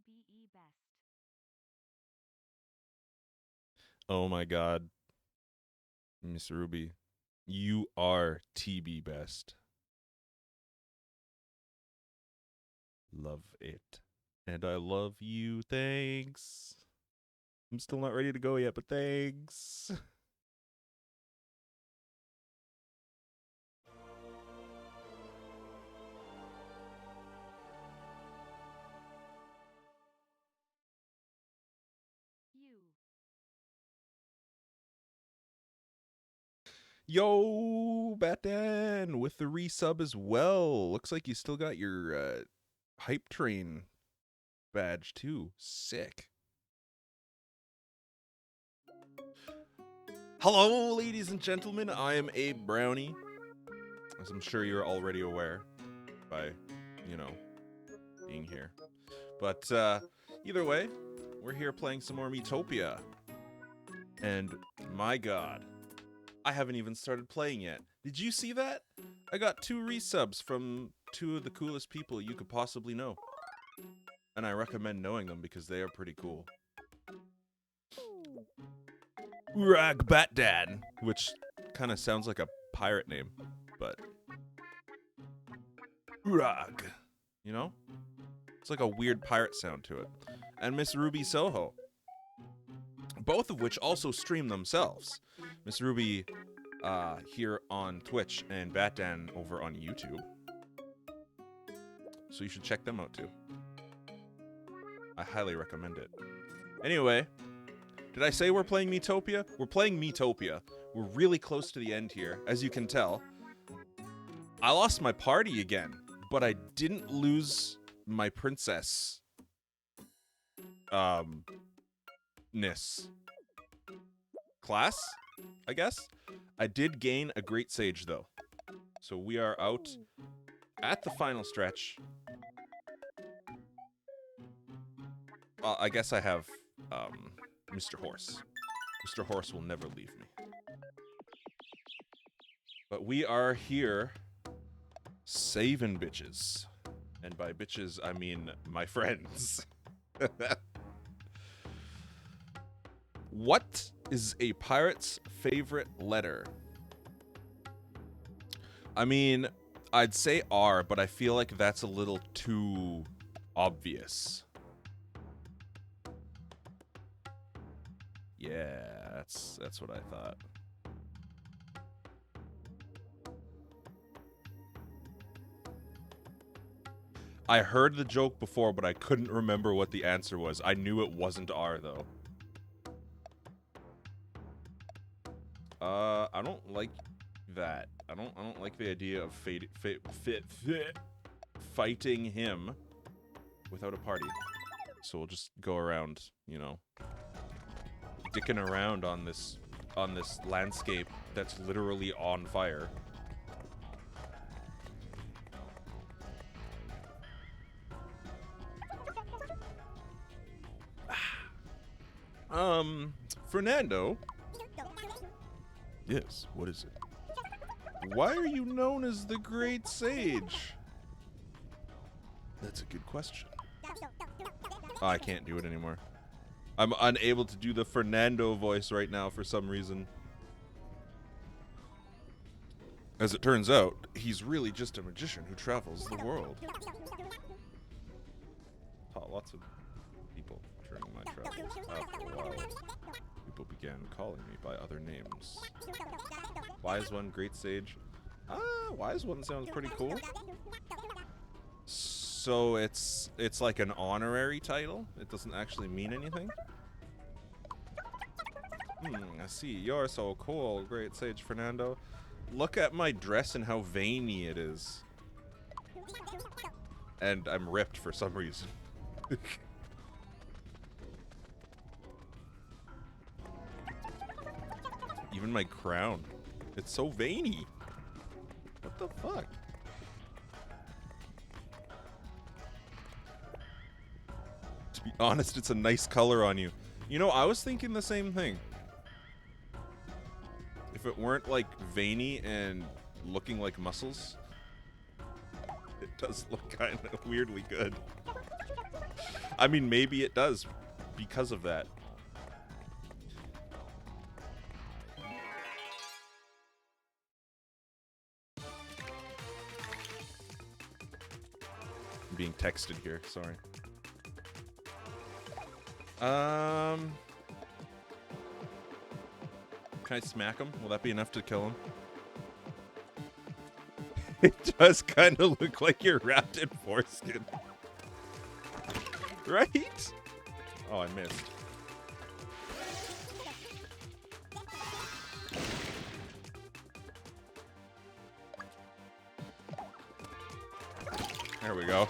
TBE best. Oh my god, Miss Ruby, you are TB best. Love it. And I love you. Thanks. I'm still not ready to go yet, but thanks. You. Yo, Batman with the resub as well. Looks like you still got your hype train badge too. Sick. Hello, ladies and gentlemen. I am Abe Brownie, as I'm sure you're already aware by, being here. But either way, we're here playing some more Miitopia. And my god, I haven't even started playing yet. Did you see that? I got 2 resubs from 2 of the coolest people you could possibly know. And I recommend knowing them because they are pretty cool. Urag Batdan, which kind of sounds like a pirate name, but Urag, you know? It's like a weird pirate sound to it. And Miss Ruby Soho, both of which also stream themselves. Miss Ruby here on Twitch and Batdan over on YouTube. So you should check them out too. I highly recommend it. Anyway, did I say we're playing Miitopia? We're playing Miitopia. We're really close to the end here, as you can tell. I lost my party again, but I didn't lose my princess ness class, I guess. I did gain a great sage though. So we are out at the final stretch. I guess I have Mr. Horse. Mr. Horse will never leave me. But we are here saving bitches. And by bitches, I mean my friends. What is a pirate's favorite letter? I mean, I'd say R, but I feel like that's a little too obvious. Yeah, that's what I thought. I heard the joke before, but I couldn't remember what the answer was. I knew it wasn't R though. I don't like that. I don't like the idea of fighting him without a party. So we'll just go around, dicking around on this landscape that's literally on fire. Fernando? Yes, what is it? Why are you known as the Great Sage? That's a good question. Oh, I can't do it anymore. I'm unable to do the Fernando voice right now for some reason. As it turns out, he's really just a magician who travels the world. Taught lots of people during my travels. After a while, people began calling me by other names. Wise One, Great Sage. Wise One sounds pretty cool. So it's like an honorary title? It doesn't actually mean anything? I see. You're so cool, Great Sage Fernando. Look at my dress and how veiny it is. And I'm ripped for some reason. Even my crown. It's so veiny. What the fuck? To be honest, it's a nice color on you. You know, I was thinking the same thing. If it weren't, like, veiny and looking like muscles, it does look kind of weirdly good. I mean, maybe it does because of that. I'm being texted here, sorry. Can I smack him? Will that be enough to kill him? It does kind of look like you're wrapped in foreskin. Right? Oh, I missed. There we go.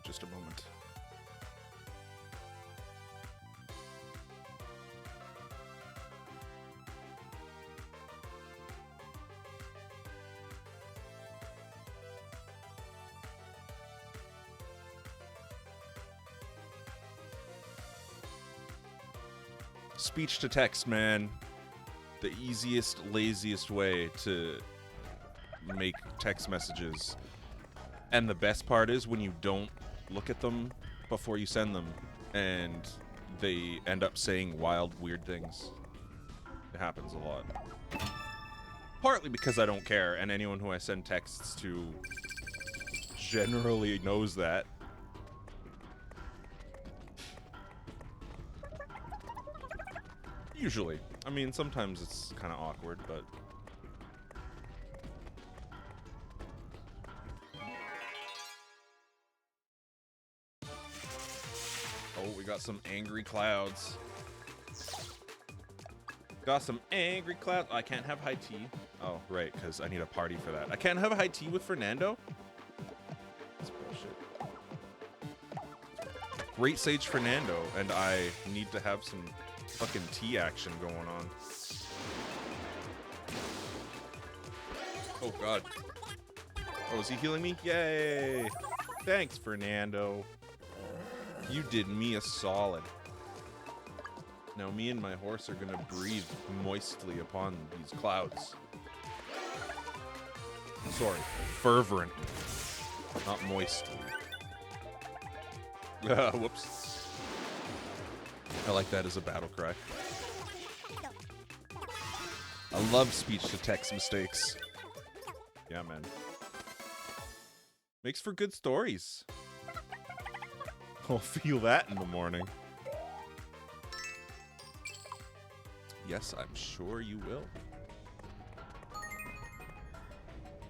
Just a moment. Speech to text, man. The easiest, laziest way to make text messages. And the best part is when you don't look at them before you send them and they end up saying wild, weird things. It happens a lot. Partly because I don't care, and anyone who I send texts to generally knows that. Usually. I mean, sometimes it's kind of awkward, but... Oh, we got some angry clouds. Got some angry clouds. I can't have high tea. Oh, right, because I need a party for that. I can't have a high tea with Fernando? That's bullshit. Great Sage Fernando, and I need to have some fucking tea action going on. Oh, God. Oh, is he healing me? Yay! Thanks, Fernando. You did me a solid. Now me and my horse are gonna breathe moistly upon these clouds. Sorry, fervent, not moistly. Whoops. I like that as a battle cry. I love speech-to-text mistakes. Yeah, man. Makes for good stories. I'll feel that in the morning. Yes, I'm sure you will.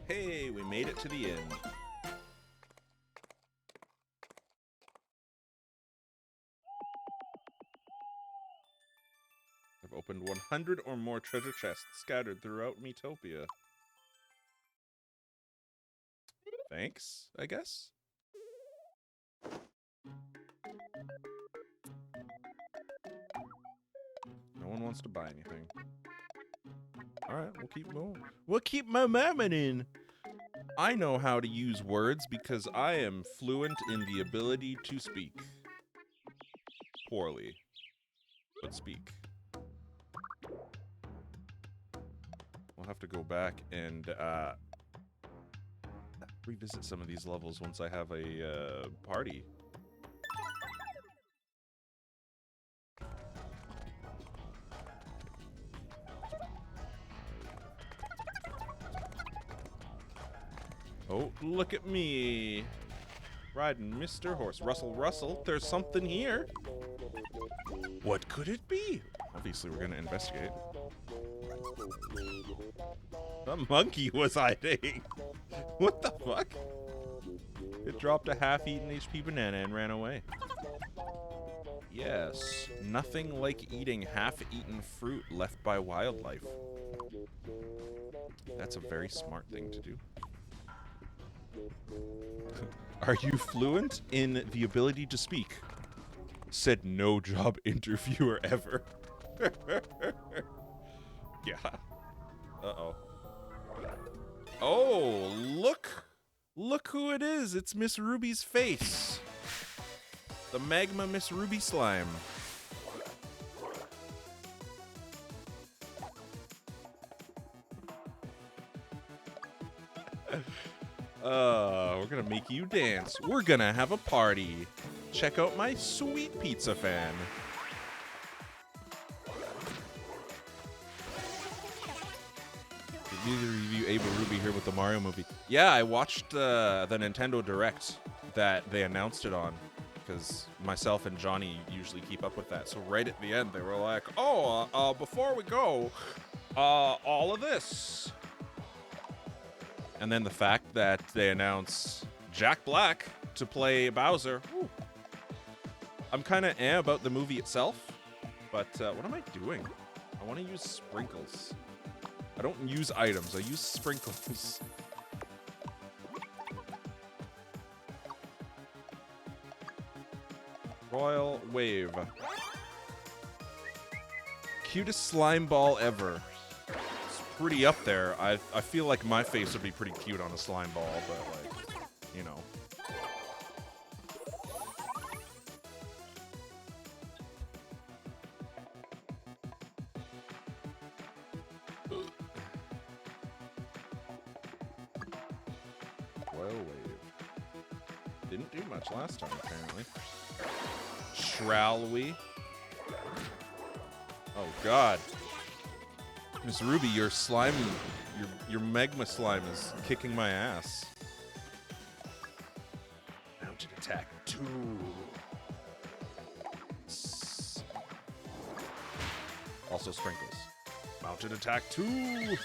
Hey, we made it to the end. I've opened 100 or more treasure chests scattered throughout Miitopia. Thanks, I guess? No one wants to buy anything. Alright, we'll keep moving. We'll keep momenting. I know how to use words because I am fluent in the ability to speak. Poorly, but speak. We'll have to go back and revisit some of these levels once I have a party. Oh, look at me. Riding Mr. Horse. Rustle, rustle. There's something here. What could it be? Obviously, we're going to investigate. The monkey was hiding. What the fuck? It dropped a half-eaten HP banana and ran away. Yes, nothing like eating half-eaten fruit left by wildlife. That's a very smart thing to do. Are you fluent in the ability to speak? Said no job interviewer ever. Yeah. Uh-oh. Oh, look. Look who it is. It's Miss Ruby's face. The Magma Miss Ruby slime. We're gonna make you dance. We're gonna have a party. Check out my sweet pizza fan. Did either of you Ava Ruby here with the Mario movie? Yeah, I watched the Nintendo Direct that they announced it on, because myself and Johnny usually keep up with that. So right at the end, they were like, "Oh, before we go, all of this." And then the fact that they announce Jack Black to play Bowser. Whew. I'm kind of about the movie itself, but what am I doing? I want to use sprinkles. I don't use items, I use sprinkles. Royal Wave. Cutest slime ball ever. It's pretty up there. I feel like my face would be pretty cute on a slime ball, but like, you know. Royal Wave. Didn't do much last time, apparently. Shall we? Oh God, Miss Ruby, your slime, your magma slime is kicking my ass. Mounted attack 2. Also sprinkles. Mounted attack 2.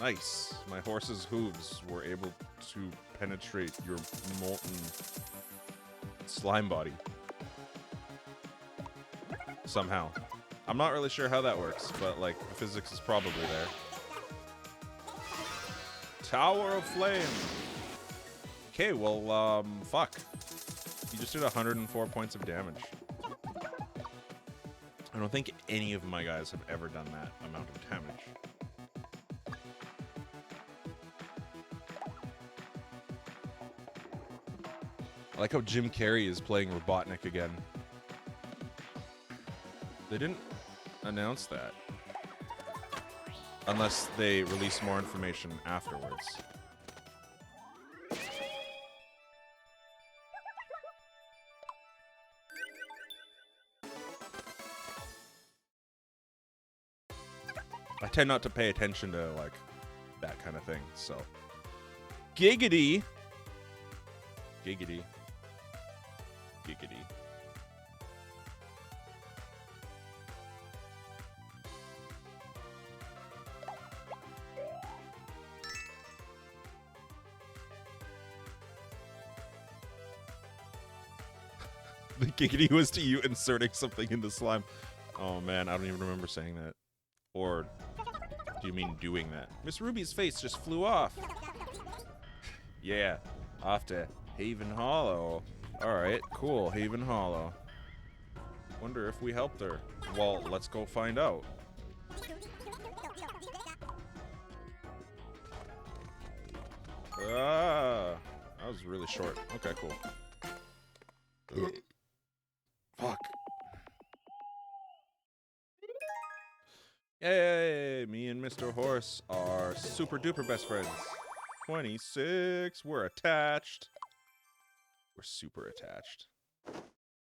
Nice. My horse's hooves were able to penetrate your molten slime body. Somehow. I'm not really sure how that works, but like the physics is probably there. Tower of Flame. Okay, well, fuck. You just did 104 points of damage. I don't think any of my guys have ever done that amount of damage. I like how Jim Carrey is playing Robotnik again. They didn't announce that. Unless they release more information afterwards. I tend not to pay attention to, like, that kind of thing, so. Giggity! Giggity. Giggity. The giggity was to you inserting something into slime. Oh man, I don't even remember saying that. Or do you mean doing that? Miss Ruby's face just flew off. Yeah, off to Haven Hollow. Alright, cool, Haven Hollow. Wonder if we helped her. Well, let's go find out. Ah, that was really short. Okay, cool. Fuck. Yay! Me and Mr. Horse are super duper best friends. 26. We're attached. We're super attached.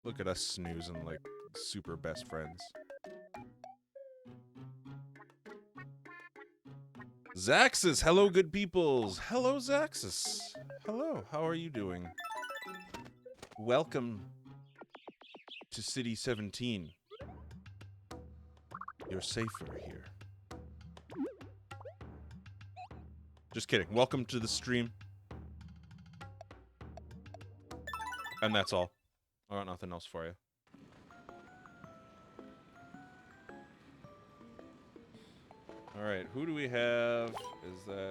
Look at us snoozing like super best friends. Zaxus! Hello, good peoples! Hello, Zaxus! Hello, how are you doing? Welcome to City 17. You're safer here. Just kidding. Welcome to the stream. And that's all. I got nothing else for you. Alright, who do we have?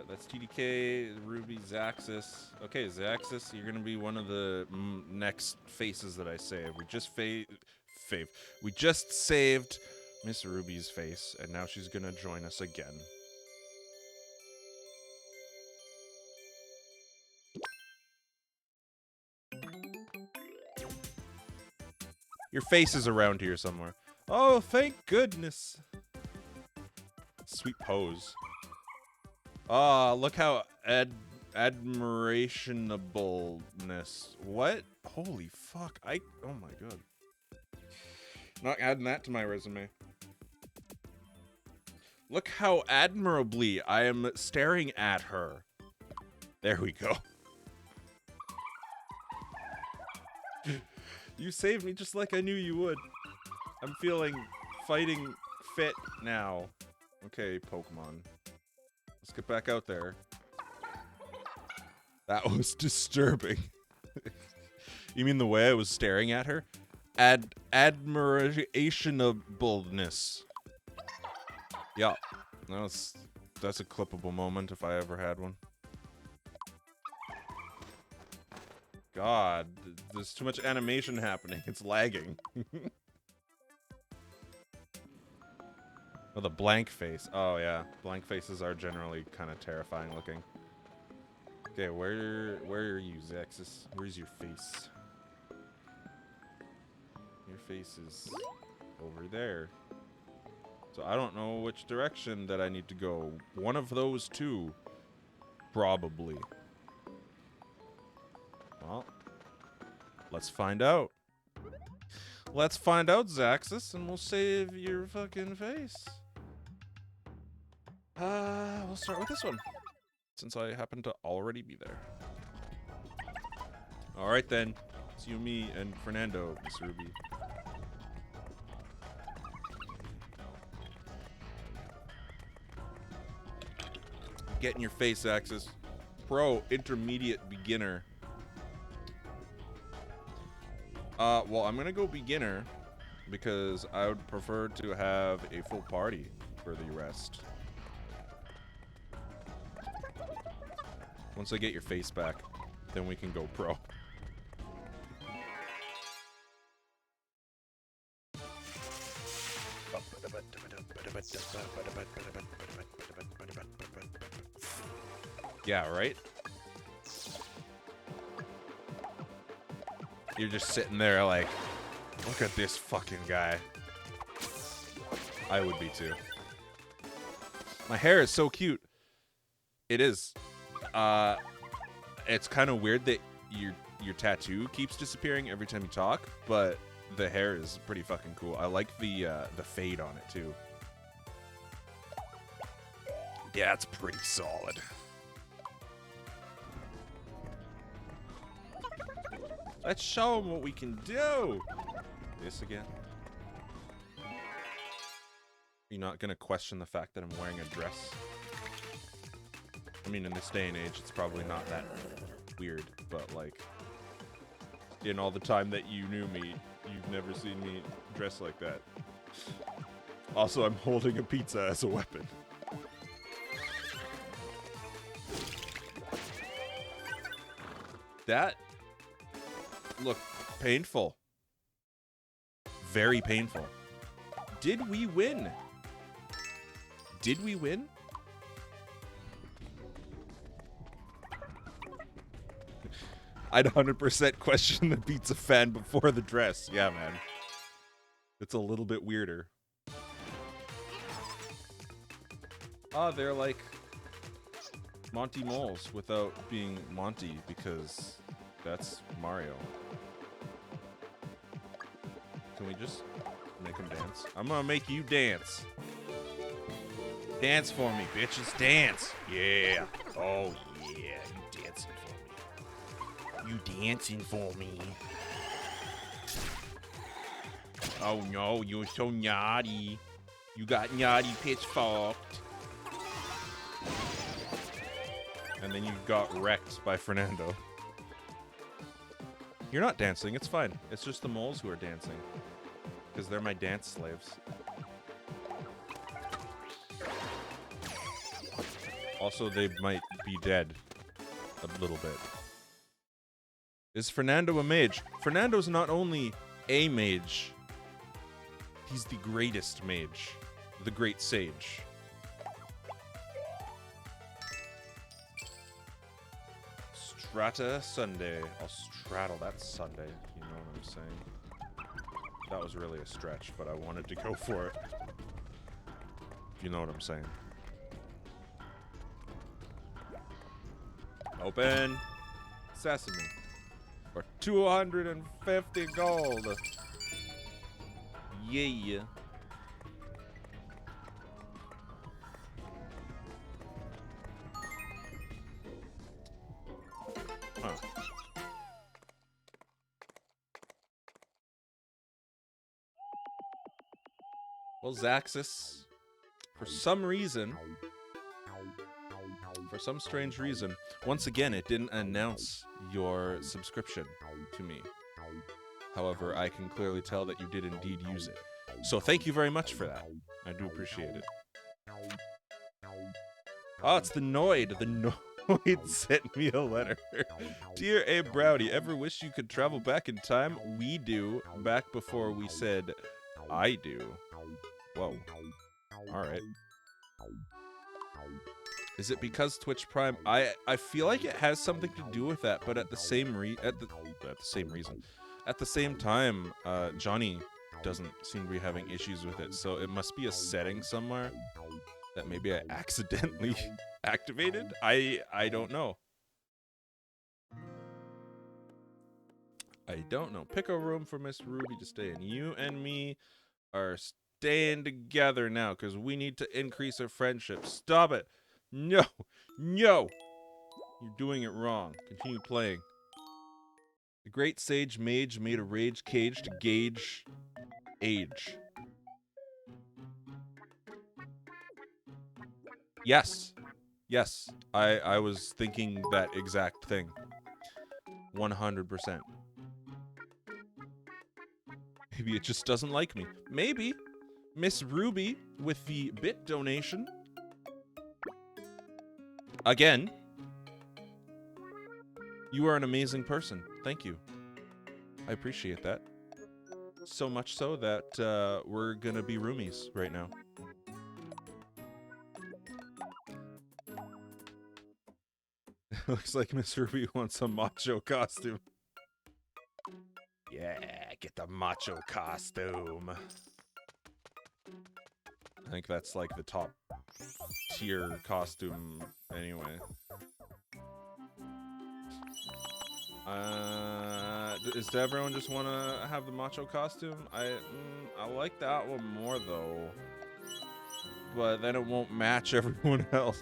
That's TDK, Ruby, Zaxus. Okay, Zaxus, you're gonna be one of the next faces that I save. We just we just saved Miss Ruby's face, and now she's gonna join us again. Your face is around here somewhere. Oh, thank goodness. Sweet pose. Ah, look how admirationableness. What? Holy fuck. Oh my god. Not adding that to my resume. Look how admirably I am staring at her. There we go. You saved me just like I knew you would. I'm feeling fighting fit now. Okay, Pokemon. Let's get back out there. That was disturbing. You mean the way I was staring at her? Admirationableness. Yeah. That's a clippable moment if I ever had one. God, there's too much animation happening. It's lagging. Oh, the blank face. Oh, yeah. Blank faces are generally kind of terrifying looking. Okay, where are you, Zaxxas? Where's your face? Your face is over there. So I don't know which direction that I need to go. One of those two. Probably. Well, let's find out. Let's find out, Zaxxas, and we'll save your fucking face. We'll start with this one, since I happen to already be there. Alright then, it's you, me, and Fernando, Miss Ruby. Get in your face, Zaxxas. Pro, intermediate, beginner. Well, I'm gonna go beginner because I would prefer to have a full party for the rest. Once I get your face back, then we can go pro. Yeah, right? You're just sitting there like, look at this fucking guy. I would be too. My hair is so cute. It is. It's kind of weird that your tattoo keeps disappearing every time you talk, but the hair is pretty fucking cool. I like the fade on it too. Yeah, it's pretty solid. Let's show them what we can do. This again. You're not gonna question the fact that I'm wearing a dress? I mean, in this day and age, it's probably not that weird, but like, in all the time that you knew me, you've never seen me dressed like that. Also, I'm holding a pizza as a weapon. That looked painful. Very painful. Did we win? Did we win? I'd 100% question the pizza fan before the dress. Yeah, man. It's a little bit weirder. Ah, they're like Monty Moles without being Monty, because that's Mario. Can we just make him dance? I'm gonna make you dance. Dance for me, bitches. Dance. Yeah. Oh, yeah. You dancing for me. You dancing for me. Oh, no. You're so naughty. You got naughty pitchforked. And then you got wrecked by Fernando. You're not dancing. It's fine. It's just the moles who are dancing. Because they're my dance slaves. Also, they might be dead. A little bit. Is Fernando a mage? Fernando's not only a mage. He's the greatest mage. The great sage. Strata Sunday. I'll straddle that Sunday. You know what I'm saying? That was really a stretch, but I wanted to go for it. If you know what I'm saying. Open sesame for 250 gold. Yeah. Huh. Well, Zaxxas, for some strange reason, once again, it didn't announce your subscription to me. However, I can clearly tell that you did indeed use it. So thank you very much for that. I do appreciate it. Oh, it's the Noid. The Noid sent me a letter. Dear Abe Browdy, ever wish you could travel back in time? We do, back before we said I do. Whoa. Alright. Is it because Twitch Prime? I feel like it has something to do with that, but at the same time, Johnny doesn't seem to be having issues with it, so it must be a setting somewhere that maybe I accidentally activated? I don't know. I don't know. Pick a room for Miss Ruby to stay in. You and me are staying together now because we need to increase our friendship. Stop it. No. No. You're doing it wrong. Continue playing. The great sage mage made a rage cage to gauge age. Yes. Yes. I was thinking that exact thing. 100%. Maybe it just doesn't like me. Maybe. Miss Ruby with the bit donation. Again. You are an amazing person. Thank you. I appreciate that. So much so that we're gonna be roomies right now. Looks like Miss Ruby wants a macho costume. Yeah, get the macho costume. I think that's like the top tier costume anyway. Does everyone just want to have the macho costume? I like that one more though. But then it won't match everyone else.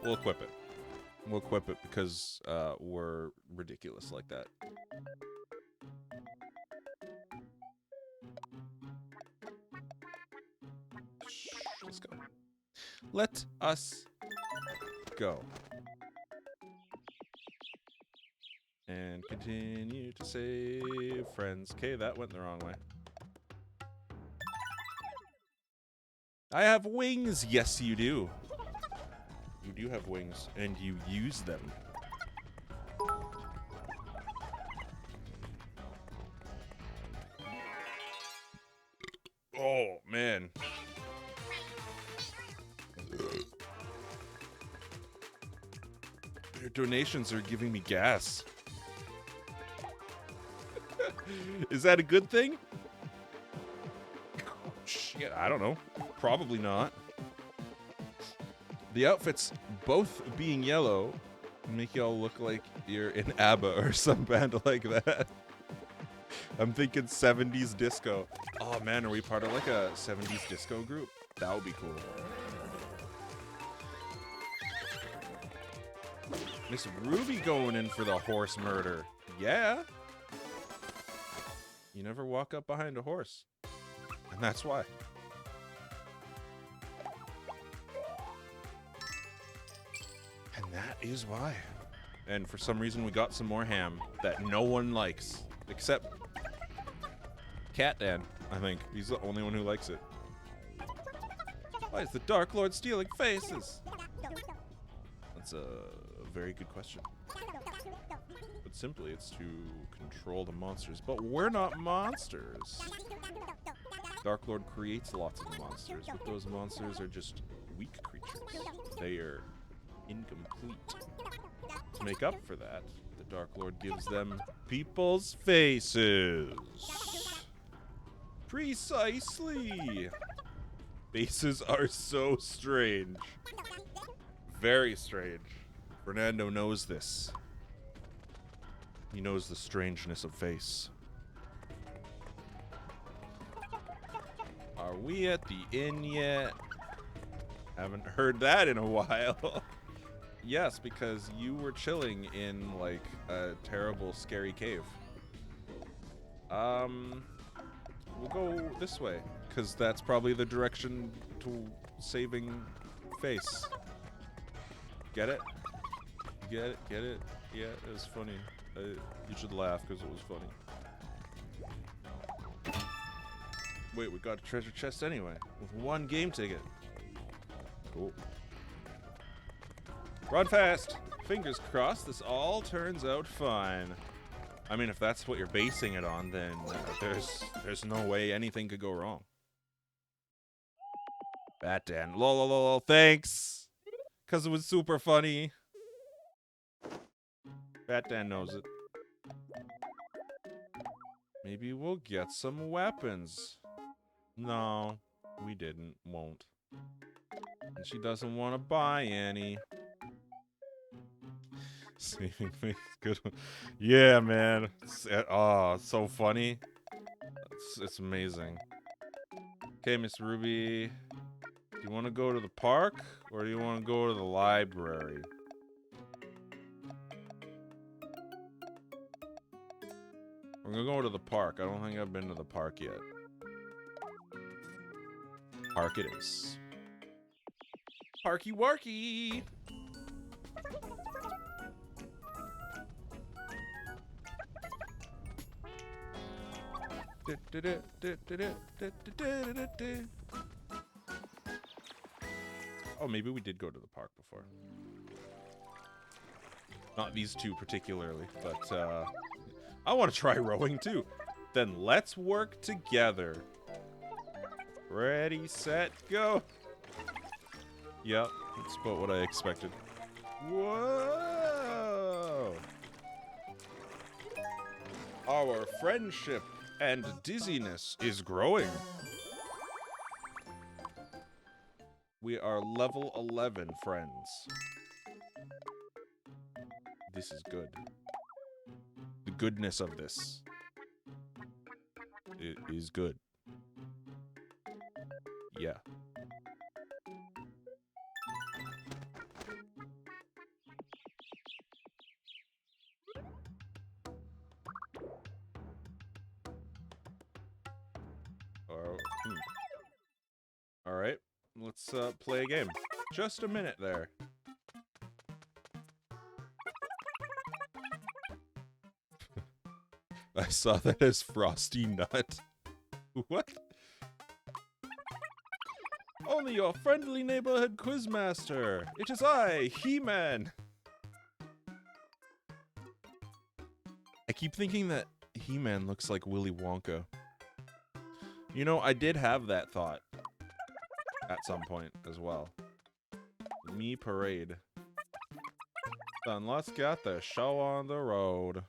We'll equip it. We'll equip it because we're ridiculous like that. Let's go. Let us go. And continue to save friends. Okay, that went the wrong way. I have wings! Yes, you do. You do have wings, and you use them. Oh, man. Your donations are giving me gas. Is that a good thing? Shit, I don't know. Probably not. The outfits, both being yellow, make y'all look like you're in ABBA or some band like that. I'm thinking 70s disco. Oh man, are we part of like a 70s disco group? That would be cool. Miss Ruby going in for the horse murder. Yeah. You never walk up behind a horse. And that's why. And that is why. And for some reason we got some more ham that no one likes. Except Cat Dan, I think. He's the only one who likes it. Why is the Dark Lord stealing faces? That's a very good question. But simply, it's to control the monsters. But we're not monsters. Dark Lord creates lots of monsters, but those monsters are just weak creatures. They are incomplete. To make up for that, the Dark Lord gives them people's faces. Precisely. Faces are so strange. Very strange. Fernando knows this. He knows the strangeness of face. Are we at the inn yet? Haven't heard that in a while. Yes, because you were chilling in, like, a terrible, scary cave. We'll go this way, because that's probably the direction to saving face. Get it? Get it? Get it? Yeah, it was funny. You should laugh, because it was funny. Wait, we got a treasure chest anyway, with one game ticket. Cool. Run fast! Fingers crossed this all turns out fine. I mean, if that's what you're basing it on, then there's no way anything could go wrong. Bat Dan. Lol, thanks! Because it was super funny. Bat Dan knows it. Maybe we'll get some weapons. No, we didn't. Won't. And she doesn't want to buy any. Saving face, good one. Yeah, man. It's so funny. It's amazing. Okay, Miss Ruby. Do you want to go to the park, or do you want to go to the library? We're gonna go to the park. I don't think I've been to the park yet. Park it is. Parky Warky! Oh, maybe we did go to the park before. Not these two particularly, but I want to try rowing too. Then let's work together. Ready, set, go. Yep, that's about what I expected. Whoa! Our friendship and dizziness is growing. We are level 11 friends. This is good. The goodness of this. It is good. Yeah. Alright, let's play a game. Just a minute there. I saw that as Frosty Nut. What? Only your friendly neighborhood quizmaster. It is I, He-Man. I keep thinking that He-Man looks like Willy Wonka. You know, I did have that thought at some point as well. Me Parade. Done, let's get the show on the road.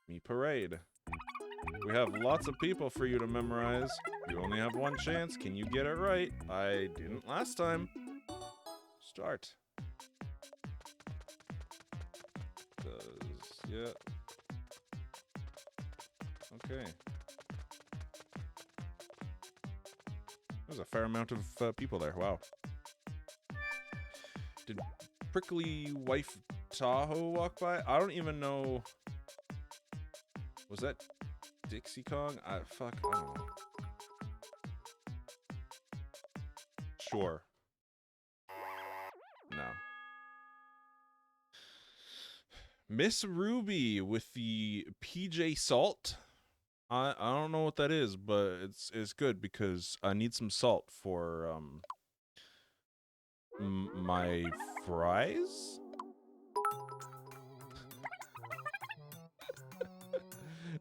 Me Parade. We have lots of people for you to memorize. You only have one chance. Can you get it right? I didn't last time. Start. Yeah. Okay. There's a fair amount of people there. Wow. Did Prickly Wife Tahoe walk by? I don't even know. Was that Dixie Kong? I don't know. Sure. No. Miss Ruby with the PJ salt. I don't know what that is, but it's good because I need some salt for my fries.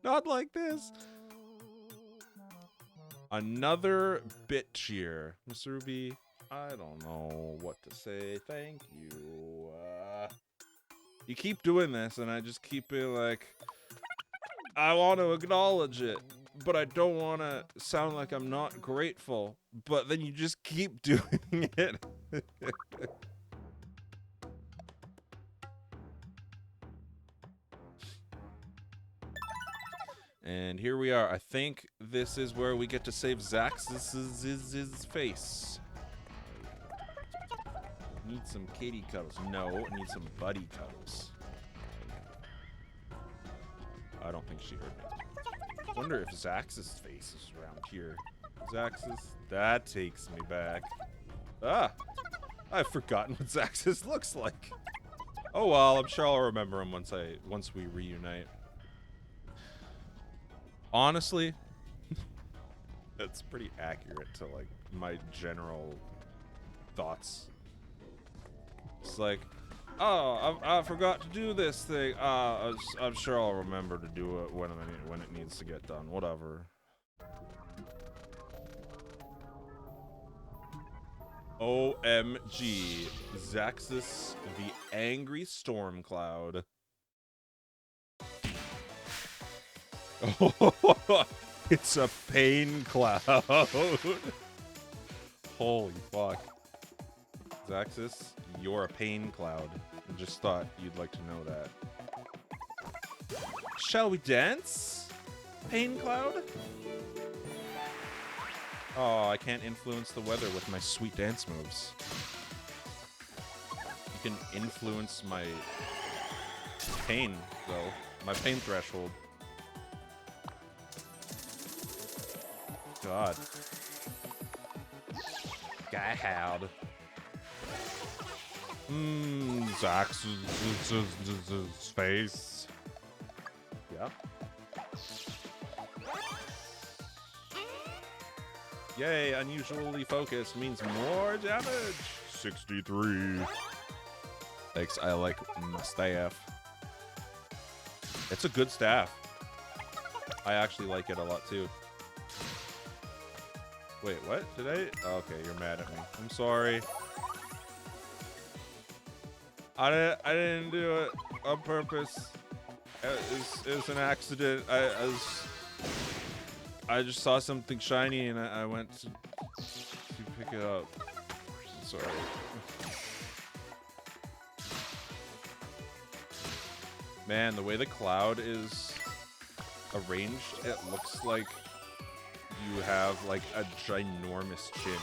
Not like this. Another bit cheer, Miss Ruby. I don't know what to say. Thank you. You keep doing this, and I just keep being like, I want to acknowledge it, but I don't want to sound like I'm not grateful. But then you just keep doing it. And here we are. I think this is where we get to save Zax's face. Need some kitty cuddles. No, I need some buddy cuddles. I don't think she heard me. Wonder if Zax's face is around here. Zax's? That takes me back. Ah! I've forgotten what Zax's looks like. Oh well, I'm sure I'll remember him once we reunite. Honestly, that's pretty accurate to like my general thoughts. It's like, oh, I forgot to do this thing. I'm sure I'll remember to do it when it needs to get done. Whatever. OMG, Zaxus, the angry storm cloud. Oh, it's a pain cloud. Holy fuck. Zaxus, you're a pain cloud. I just thought you'd like to know that. Shall we dance? Pain cloud? Oh, I can't influence the weather with my sweet dance moves. You can influence my pain, though. My pain threshold. God. God. Zax's face. Yeah. Yay, unusually focused means more damage. 63. Thanks, I like my staff. It's a good staff. I actually like it a lot too. Wait, what? Did I? Okay, you're mad at me. I'm sorry. I didn't do it on purpose. It was an accident. I just saw something shiny and I went to pick it up. Sorry. Man, the way the cloud is arranged, it looks like you have like a ginormous chin.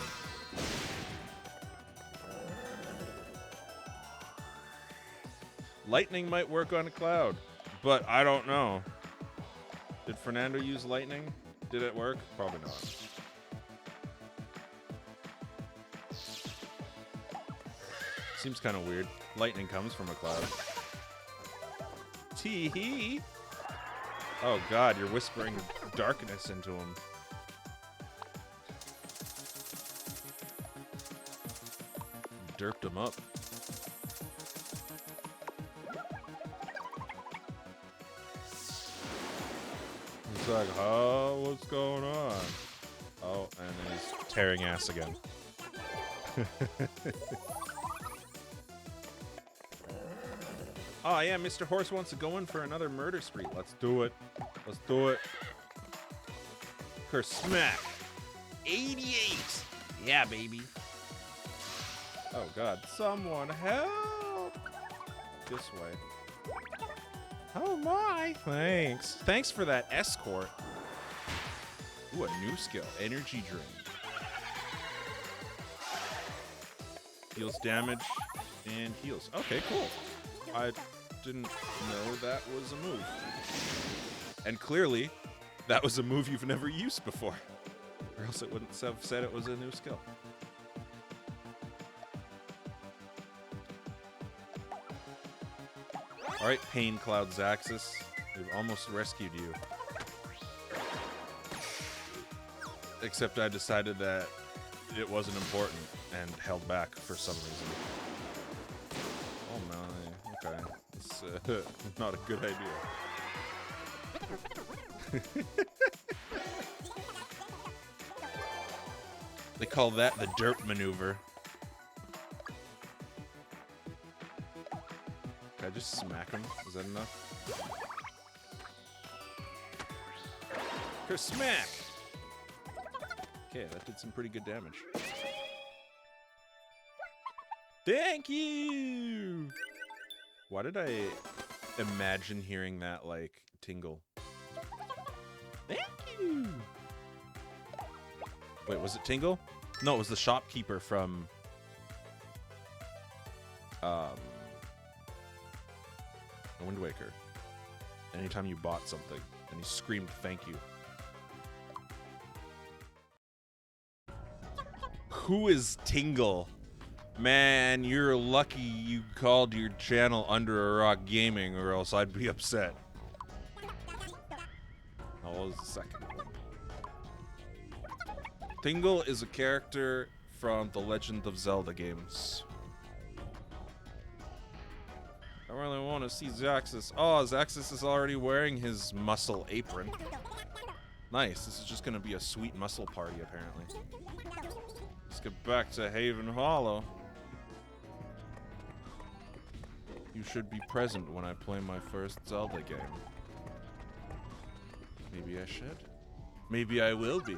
Lightning might work on a cloud, but I don't know. Did Fernando use lightning? Did it work? Probably not. Seems kind of weird. Lightning comes from a cloud. Tee-hee! Oh god, you're whispering darkness into him. Derped him up. He's like, oh, what's going on? Oh, and then he's tearing ass again. Oh yeah, Mr. Horse wants to go in for another murder spree. Let's do it. Let's do it. Curse smack. 88. Yeah, baby. Oh god, someone help! This way. Oh my! Thanks. Thanks for that escort. Ooh, a new skill. Energy drain. Heals damage and heals. Okay, cool. I didn't know that was a move. And clearly, that was a move you've never used before. Or else it wouldn't have said it was a new skill. Alright, Pain Cloud Zaxus. We've almost rescued you. Except I decided that it wasn't important and held back for some reason. Oh my, okay. It's not a good idea. They call that the derp maneuver. I just smack him? Is that enough? Smack! Okay, that did some pretty good damage. Thank you! Why did I imagine hearing that, like, tingle? Thank you! Wait, was it Tingle? No, it was the shopkeeper from... Wind Waker. Anytime you bought something, and he screamed, thank you. Who is Tingle? Man, you're lucky you called your channel Under a Rock Gaming, or else I'd be upset. What was the second one? Tingle is a character from the Legend of Zelda games. I really want to see Zaxxas. Oh, Zaxxas is already wearing his muscle apron. Nice, this is just gonna be a sweet muscle party, apparently. Let's get back to Haven Hollow. You should be present when I play my first Zelda game. Maybe I should? Maybe I will be.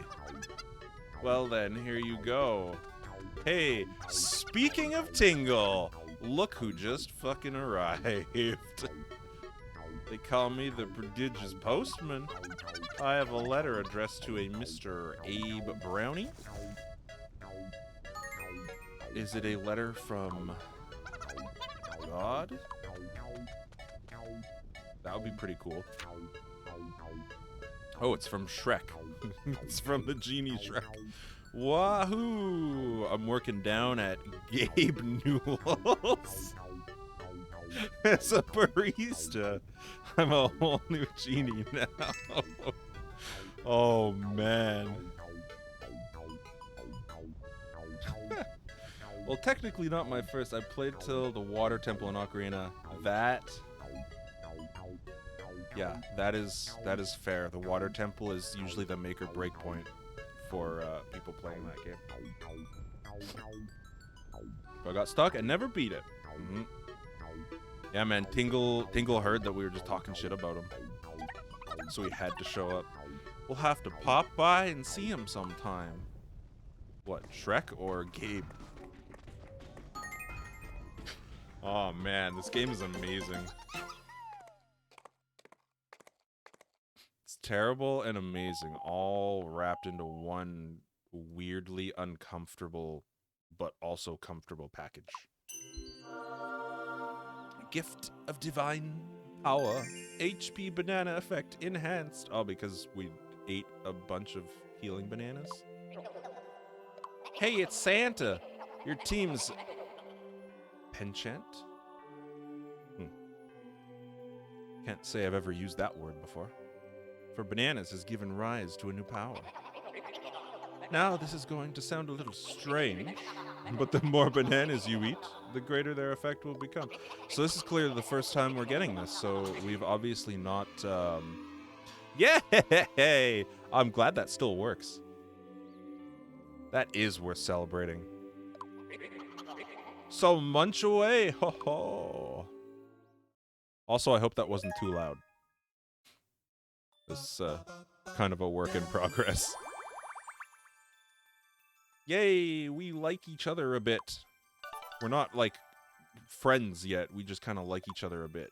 Well then, here you go. Hey, speaking of Tingle, look who just fucking arrived. They call me the prodigious postman. I have a letter addressed to a Mr. Abe Brownie. Is it a letter from God? That would be pretty cool. Oh, it's from Shrek. It's from the genie Shrek. Wahoo! I'm working down at Gabe Newell's as a barista. I'm a whole new genie now. Oh, man. Well, technically not my first. I played till the Water Temple in Ocarina. Yeah, that is fair. The Water Temple is usually the make or break point for people playing that game. But I got stuck and never beat it. Yeah, man, Tingle heard that we were just talking shit about him, so he had to show up. We'll have to pop by and see him sometime. What, Shrek or Gabe? Oh man, this game is amazing. It's terrible and amazing, all wrapped into one weirdly uncomfortable, but also comfortable package. Gift of divine power. HP banana effect enhanced. Oh, because we ate a bunch of healing bananas? Hey, it's Santa! Your team's... penchant? Can't say I've ever used that word before. For bananas has given rise to a new power. Now, this is going to sound a little strange, but the more bananas you eat, the greater their effect will become. So this is clearly the first time we're getting this, so we've obviously not, Yay! I'm glad that still works. That is worth celebrating. So munch away, ho ho! Also, I hope that wasn't too loud. This, kind of a work in progress. Yay, we like each other a bit. We're not, like, friends yet. We just kind of like each other a bit.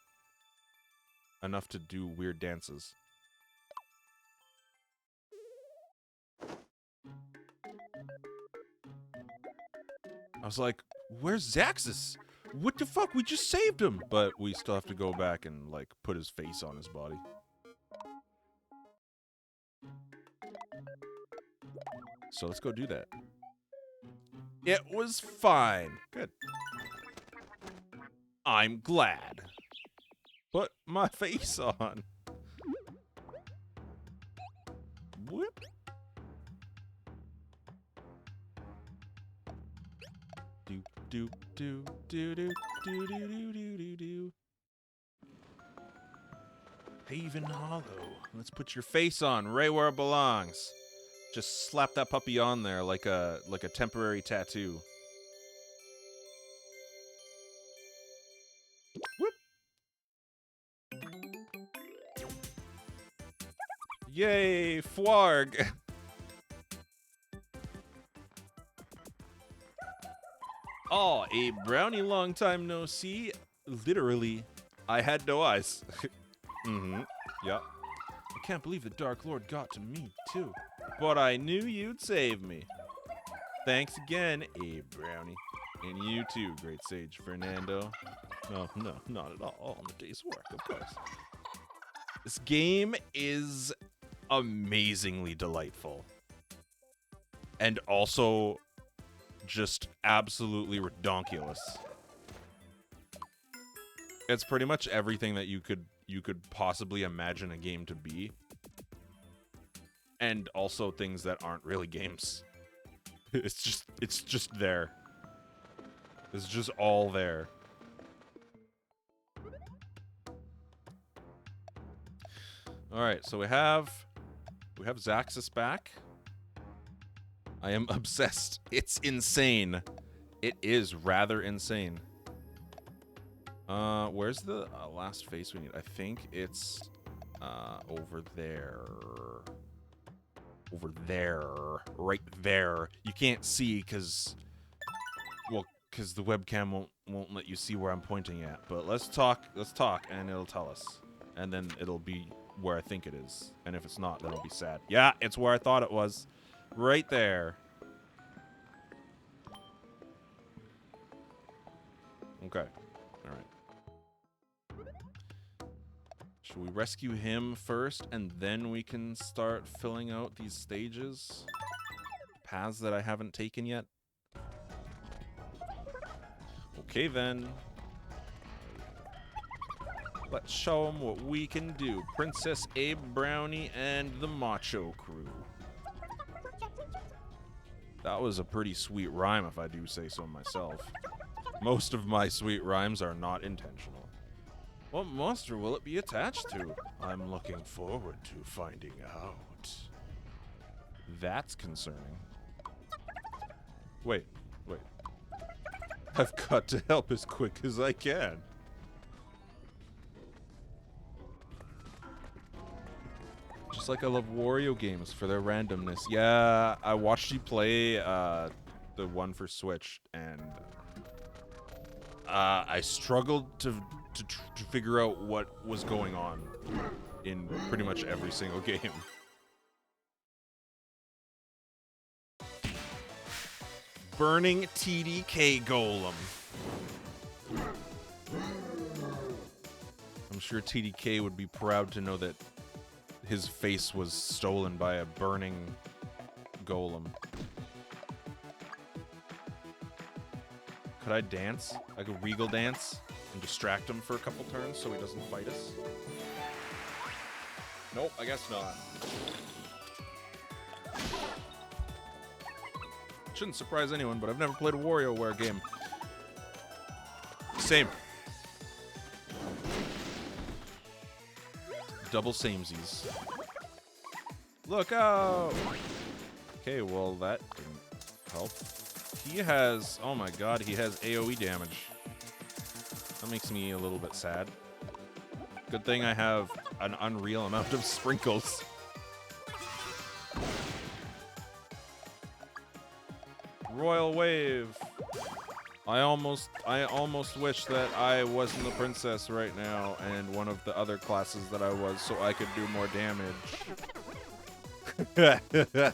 Enough to do weird dances. I was like, where's Zaxxas? What the fuck? We just saved him! But we still have to go back and, like, put his face on his body. So let's go do that. It was fine. Good. I'm glad. Put my face on. Whoop. Do do do do do do do do do do. Haven Hollow. Let's put your face on right where it belongs. Just slap that puppy on there like a temporary tattoo. Whoop. Yay, Fwarg! Oh, a brownie, long time no see. Literally, I had no eyes. Yeah. I can't believe the Dark Lord got to me, too. But I knew you'd save me. Thanks again, a brownie. And you too, great sage Fernando. No, not at all. On the day's work, of course. This game is amazingly delightful. And also just absolutely redonkulous. It's pretty much everything that you could possibly imagine a game to be. And also things that aren't really games. It's just there. It's just all there. All right, so we have Zaxxas back. I am obsessed. It's insane. It is rather insane. Where's the last face we need? I think it's over there. Over there. Right there. You can't see because the webcam won't let you see where I'm pointing at. But let's talk and it'll tell us. And then it'll be where I think it is. And if it's not, then I'll be sad. Yeah, it's where I thought it was. Right there. Okay. All right. Should we rescue him first, and then we can start filling out these stages? Paths that I haven't taken yet? Okay, then. Let's show them what we can do. Princess Abe Brownie and the Macho Crew. That was a pretty sweet rhyme, if I do say so myself. Most of my sweet rhymes are not intentional. What monster will it be attached to? I'm looking forward to finding out. That's concerning. Wait. I've got to help as quick as I can. Just like I love Wario games for their randomness. Yeah, I watched you play the one for Switch, and I struggled to figure out what was going on in pretty much every single game. Burning TDK Golem. I'm sure TDK would be proud to know that his face was stolen by a burning golem. Could I dance? Like a regal dance? And distract him for a couple turns so he doesn't fight us? Nope, I guess not. Shouldn't surprise anyone, but I've never played a WarioWare game. Same. Double samesies. Look out! Okay, well that didn't help. He has, oh my god, he has AoE damage. That makes me a little bit sad. Good thing I have an unreal amount of sprinkles. Royal Wave. I almost wish that I wasn't the princess right now and one of the other classes that I was so I could do more damage.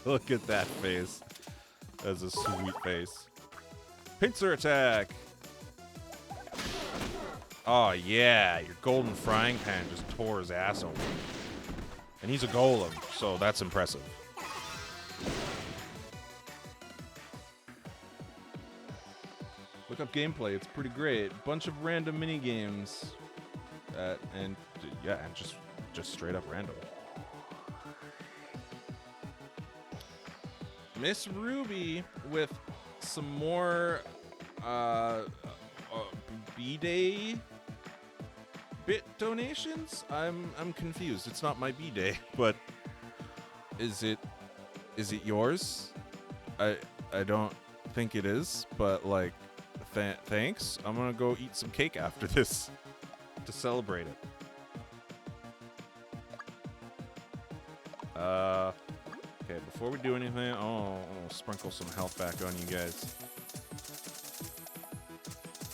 Look at that face. That's a sweet face. Pincer attack. Oh yeah, your golden frying pan just tore his ass open. And he's a golem, so that's impressive. Look up gameplay, it's pretty great. Bunch of random mini games, and just straight up random. Miss Ruby with some more B-Day bit donations. I'm confused. It's not my B-Day, but is it yours? I don't think it is, but like. Thanks. I'm gonna go eat some cake after this to celebrate it. Okay, before we do anything, I'll sprinkle some health back on you guys.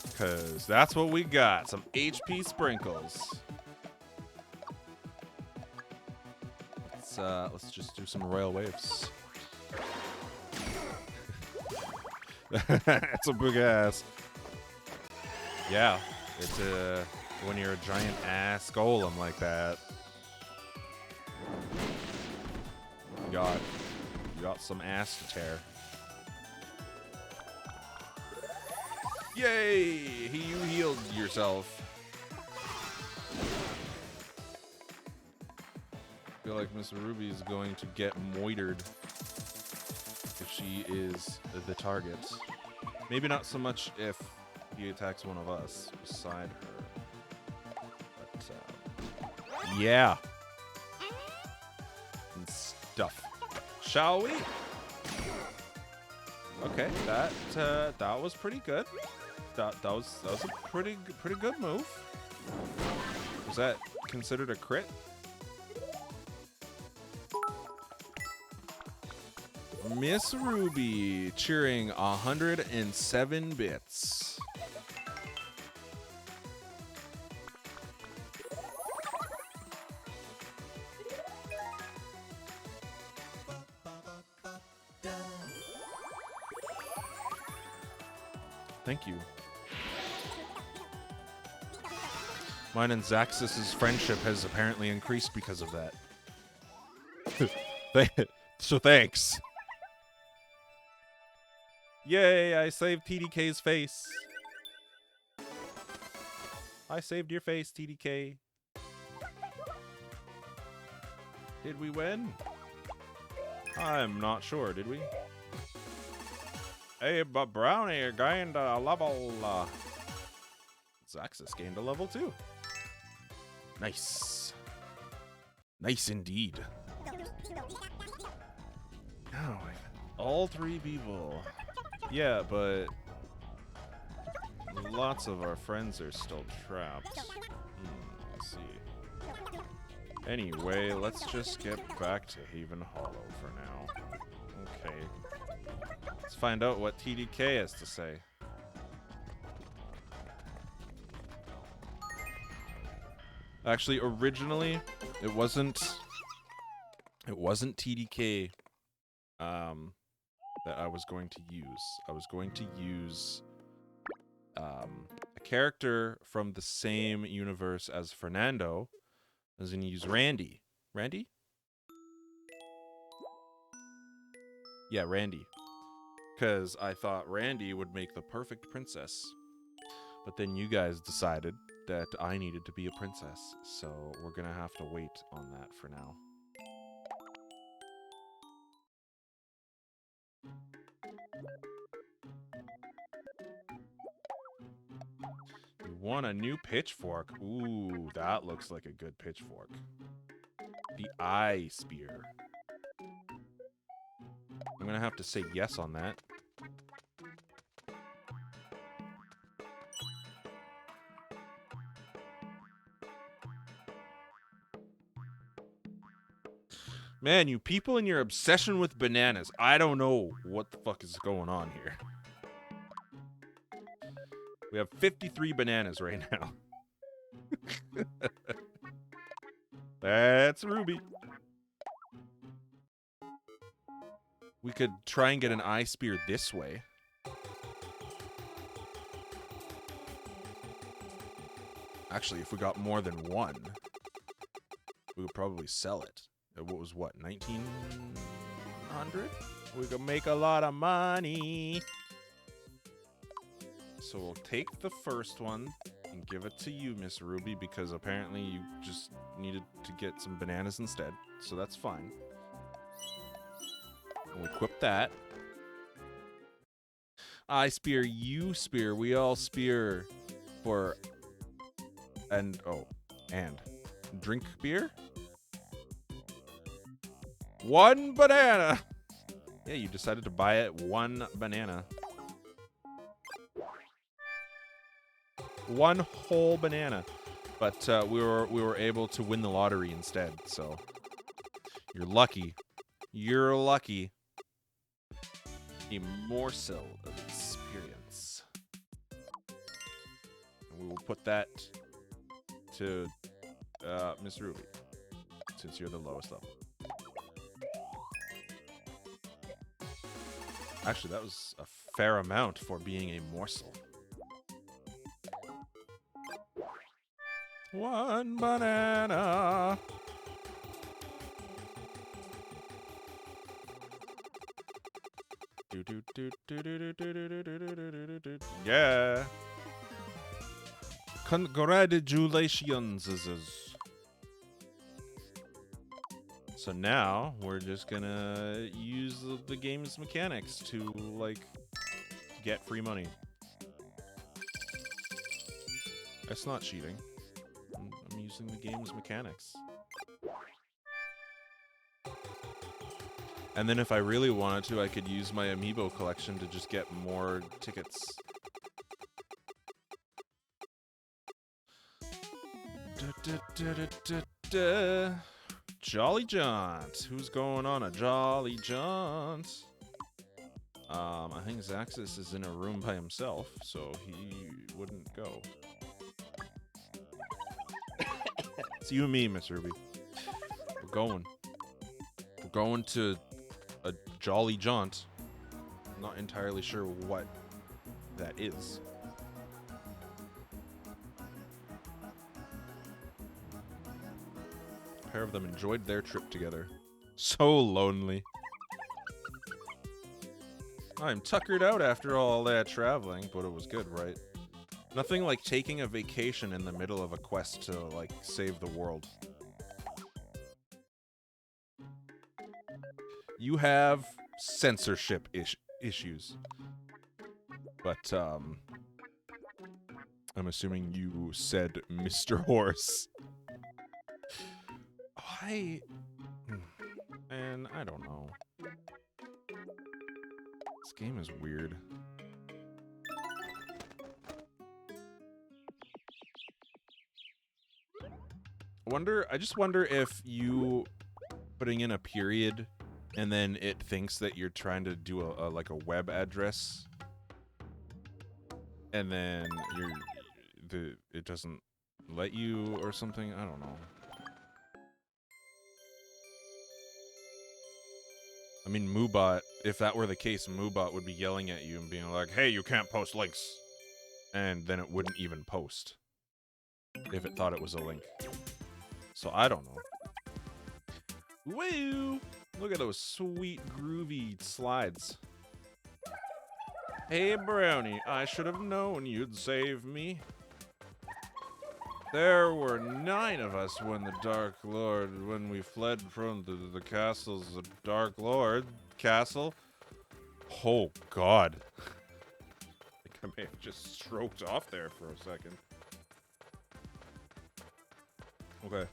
Because that's what we got. Some HP sprinkles. Let's just do some royal waves. It's a big ass. Yeah, it's when you're a giant ass golem like that. You got some ass to tear. Yay! You healed yourself. I feel like Miss Ruby is going to get moitered if she is the target. Maybe not so much if he attacks one of us beside her. But, yeah. And stuff. Shall we? Okay, that was pretty good. That was a pretty good move. Was that considered a crit? Miss Ruby cheering 107 bits. Thank you. Mine and Zaxxus's friendship has apparently increased because of that. So thanks. Yay, I saved TDK's face. I saved your face, TDK. Did we win? I'm not sure, did we? Hey, but Brownie gained a level. Zaxxus gained a level too. Nice. Nice indeed. Oh, all three people. Yeah, but lots of our friends are still trapped. Let's see. Anyway, let's just get back to Haven Hollow for now. Okay. Let's find out what TDK has to say. Actually, originally, it wasn't TDK that I was going to use. I was going to use a character from the same universe as Fernando. I was going to use Randy. Randy? Yeah, Randy. Because I thought Randy would make the perfect princess. But then you guys decided that I needed to be a princess. So we're going to have to wait on that for now. You want a new pitchfork? Ooh, that looks like a good pitchfork. The eye spear. I'm gonna have to say yes on that. Man, you people and your obsession with bananas. I don't know what the fuck is going on here. We have 53 bananas right now. That's Ruby. We could try and get an eye spear this way. Actually, if we got more than one, we would probably sell it. What was what, 1900? We could make a lot of money. So we'll take the first one and give it to you, Miss Ruby, because apparently you just needed to get some bananas instead. So that's fine. We'll equip that. I spear, you spear, we all spear for... And drink beer? One banana! Yeah, you decided to buy it one banana. One whole banana. But we were able to win the lottery instead, so... You're lucky. You're lucky. A morsel of experience. And we will put that to Miss Ruby, since you're the lowest level. Actually, that was a fair amount for being a morsel. One banana. Yeah. Congratulations. So now we're just gonna use the game's mechanics to, like, get free money. That's not cheating. I'm using the game's mechanics. And then if I really wanted to, I could use my amiibo collection to just get more tickets. Jolly Jaunt. Who's going on a Jolly Jaunt? I think Zaxxas is in a room by himself, so he wouldn't go. It's you and me, Miss Ruby. We're going. We're going to a Jolly Jaunt. I'm not entirely sure what that is. A pair of them enjoyed their trip together. So lonely. I'm tuckered out after all that traveling, but it was good, right? Nothing like taking a vacation in the middle of a quest to, like, save the world. You have censorship issues. But, I'm assuming you said Mr. Horse. And I don't know. This game is weird. I just wonder if you putting in a period and then it thinks that you're trying to do like a web address, and then it doesn't let you or something. I don't know. I mean, Moobot, if that were the case, Moobot would be yelling at you and being like, hey, you can't post links. And then it wouldn't even post if it thought it was a link. So I don't know. Woo! Look at those sweet, groovy slides. Hey, Brownie, I should have known you'd save me. There were 9 of us when we fled from the castle's Dark Lord castle. Oh, God. I think I may have just stroked off there for a second. Okay.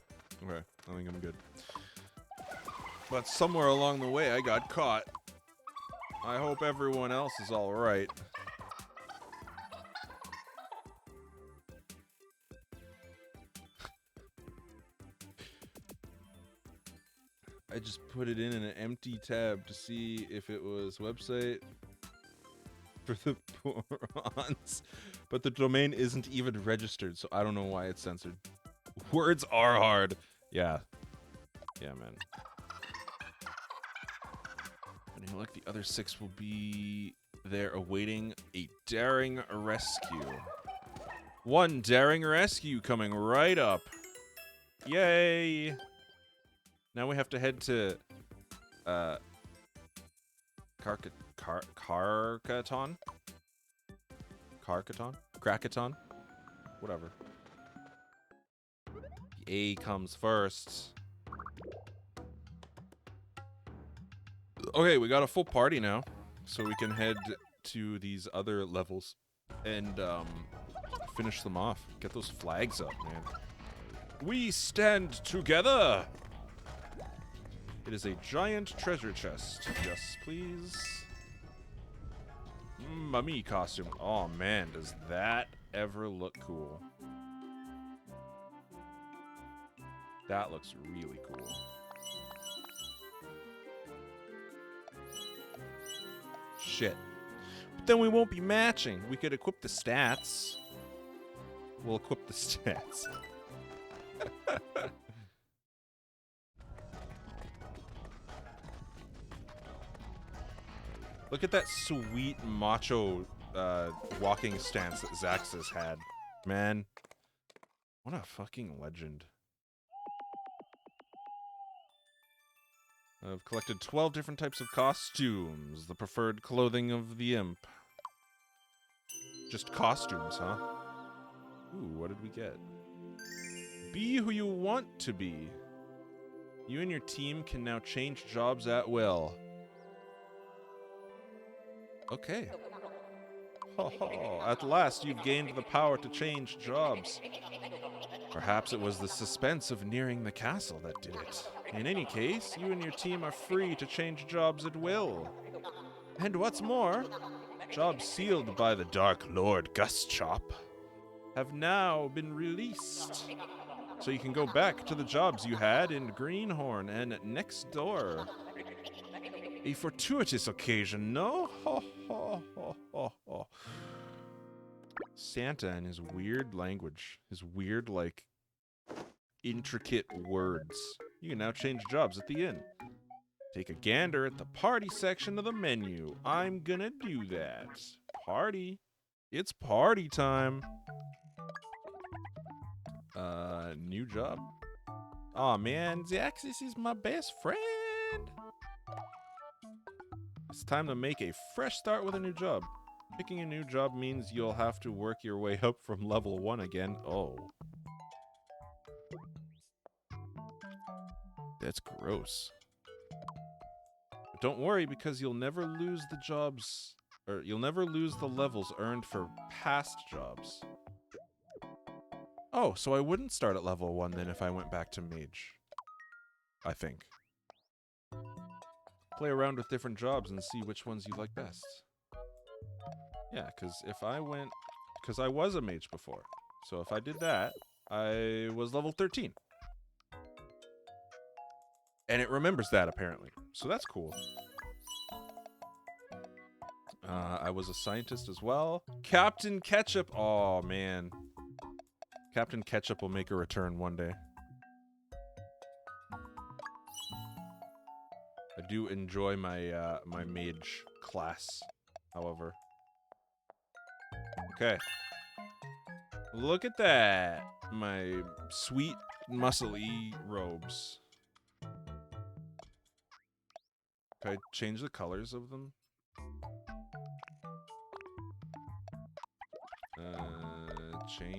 I think I'm good. But somewhere along the way, I got caught. I hope everyone else is all right. I just put it in an empty tab to see if it was website for the prawns, but the domain isn't even registered, so I don't know why it's censored. Words are hard. Yeah, man. And like the other 6 will be there awaiting a daring rescue. One daring rescue coming right up. Yay! Now we have to head to Krakaton? Krakaton? Whatever. The A comes first. Okay, we got a full party now, so we can head to these other levels and finish them off. Get those flags up, man. We stand together! It is a giant treasure chest. Yes, please. Mummy costume. Oh, man, does that ever look cool? That looks really cool. Shit. But then we won't be matching. We could equip the stats. We'll equip the stats. Look at that sweet macho walking stance that Zaxxas had. Man, what a fucking legend. I've collected 12 different types of costumes. The preferred clothing of the imp. Just costumes, huh? Ooh, what did we get? Be who you want to be. You and your team can now change jobs at will. Okay. Ho ho, at last you've gained the power to change jobs. Perhaps it was the suspense of nearing the castle that did it. In any case, you and your team are free to change jobs at will. And what's more, jobs sealed by the Dark Lord Gustchop have now been released. So you can go back to the jobs you had in Greenhorn and next door. A fortuitous occasion, no? Ho, ho, ho, ho, ho. Santa and his weird language. His weird, like, intricate words. You can now change jobs at the inn. Take a gander at the party section of the menu. I'm gonna do that. Party. It's party time. New job. Aw, man, Zaxxas is my best friend. It's time to make a fresh start with a new job. Picking a new job means you'll have to work your way up from level 1 again. Oh. That's gross. But don't worry, because you'll never lose the jobs, or you'll never lose the levels earned for past jobs. Oh, so I wouldn't start at level 1 then if I went back to mage. I think. Play around with different jobs and see which ones you like best. Yeah, because if I went... Because I was a mage before. So if I did that, I was level 13. And it remembers that, apparently. So that's cool. I was a scientist as well. Captain Ketchup! Oh, man. Captain Ketchup will make a return one day. I do enjoy my my mage class, however. Okay. Look at that! My sweet, muscly robes. Can I change the colors of them? Change...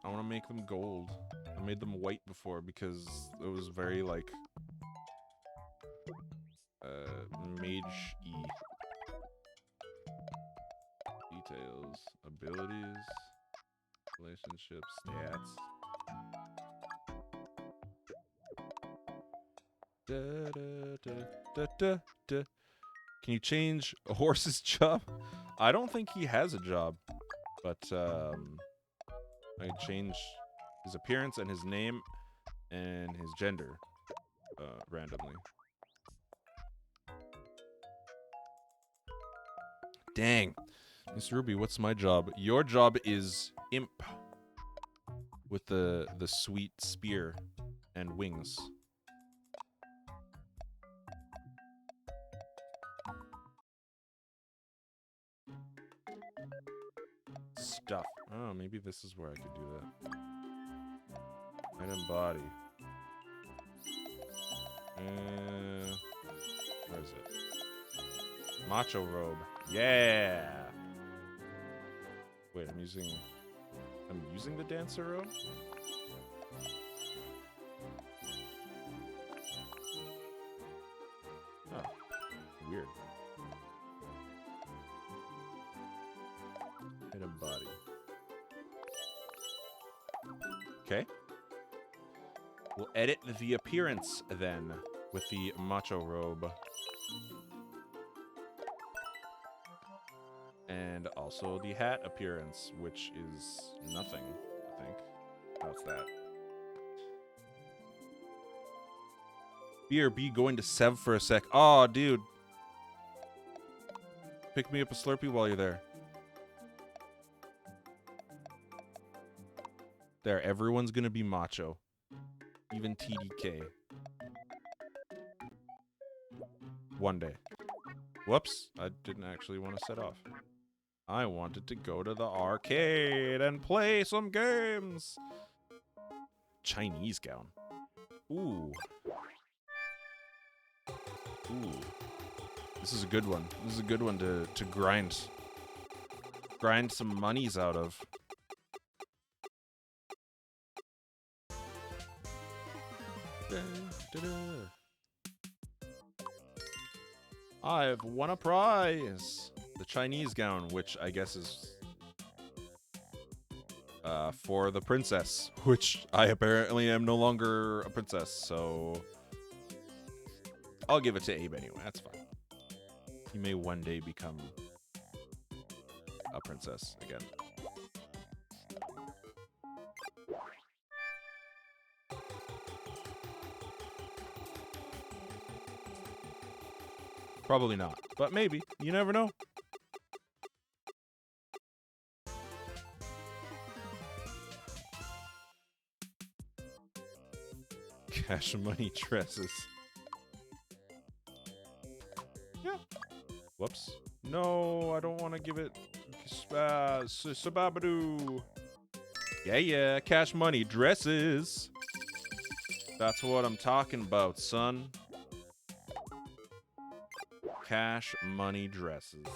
I want to make them gold. I made them white before because it was very, like... mage-y. Details. Abilities. Relationships. Stats. Da, da, da, da, da, da. Can you change a horse's job? I don't think he has a job. But, I can change his appearance and his name and his gender randomly. Dang. Miss Ruby, what's my job? Your job is imp. With the sweet spear and wings. Stuff. Oh, maybe this is where I could do that. Item body. Where is it? Macho robe. Yeah! Wait, I'm using the dancer robe? Oh, weird. Item body. Okay. We'll edit the appearance then with the macho robe. And also the hat appearance, which is nothing, I think. How's that? BRB going to Sev for a sec. Oh, dude. Pick me up a Slurpee while you're there. There, everyone's gonna be macho. Even TDK. One day. Whoops, I didn't actually want to set off. I wanted to go to the arcade and play some games. Chinese gown. Ooh. Ooh. This is a good one. This is a good one to grind. Grind some monies out of. Da, da, da. I've won a prize. The Chinese gown, which I guess is for the princess, which I apparently am no longer a princess, so I'll give it to Abe anyway. That's fine. He may one day become a princess again. Probably not, but maybe. You never know. Cash money dresses. Yeah. Whoops. No, I don't want to give it. Sababadoo. Yeah. Cash money dresses. That's what I'm talking about, son. Cash money dresses.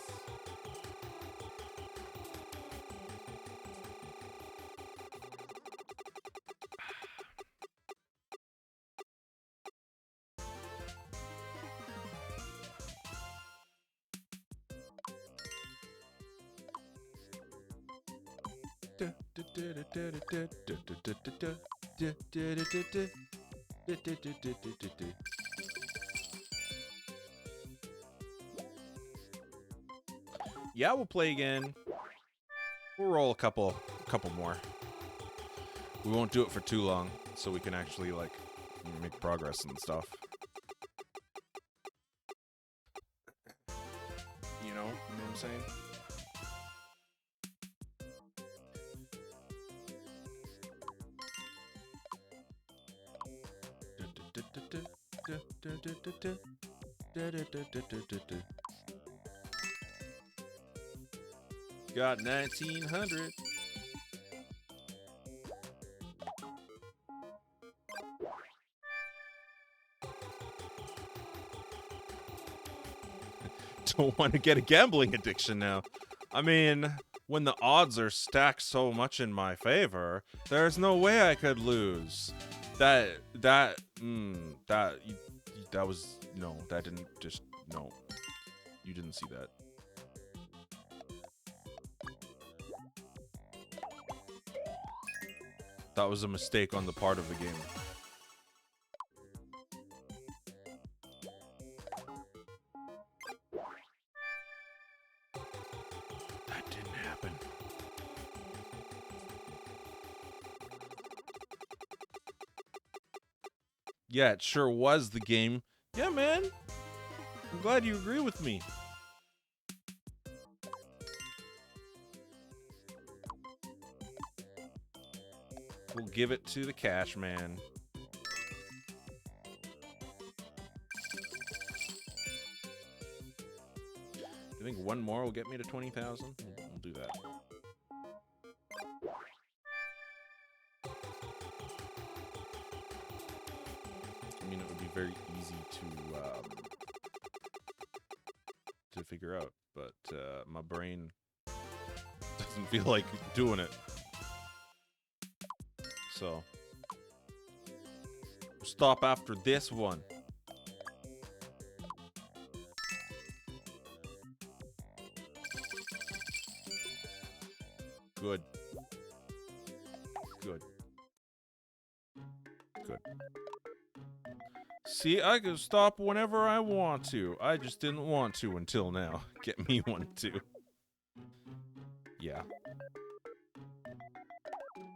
Yeah, we'll play again. We'll roll a couple more. We won't do it for too long, so we can actually like make progress and stuff. You know what I'm saying? Got 1900. Don't want to get a gambling addiction now. I mean, when the odds are stacked so much in my favor, there's no way I could lose. That was no, that didn't just no. You didn't see that. That was a mistake on the part of the game. That didn't happen. Yeah, it sure was the game. Yeah, man. I'm glad you agree with me. We'll give it to the cash man. I think one more will get me to 20,000. We'll do that. I mean, it would be very easy to figure out, but my brain doesn't feel like doing it. So, we'll stop after this one. Good. Good. Good. See, I can stop whenever I want to. I just didn't want to until now. Get me one too. Yeah.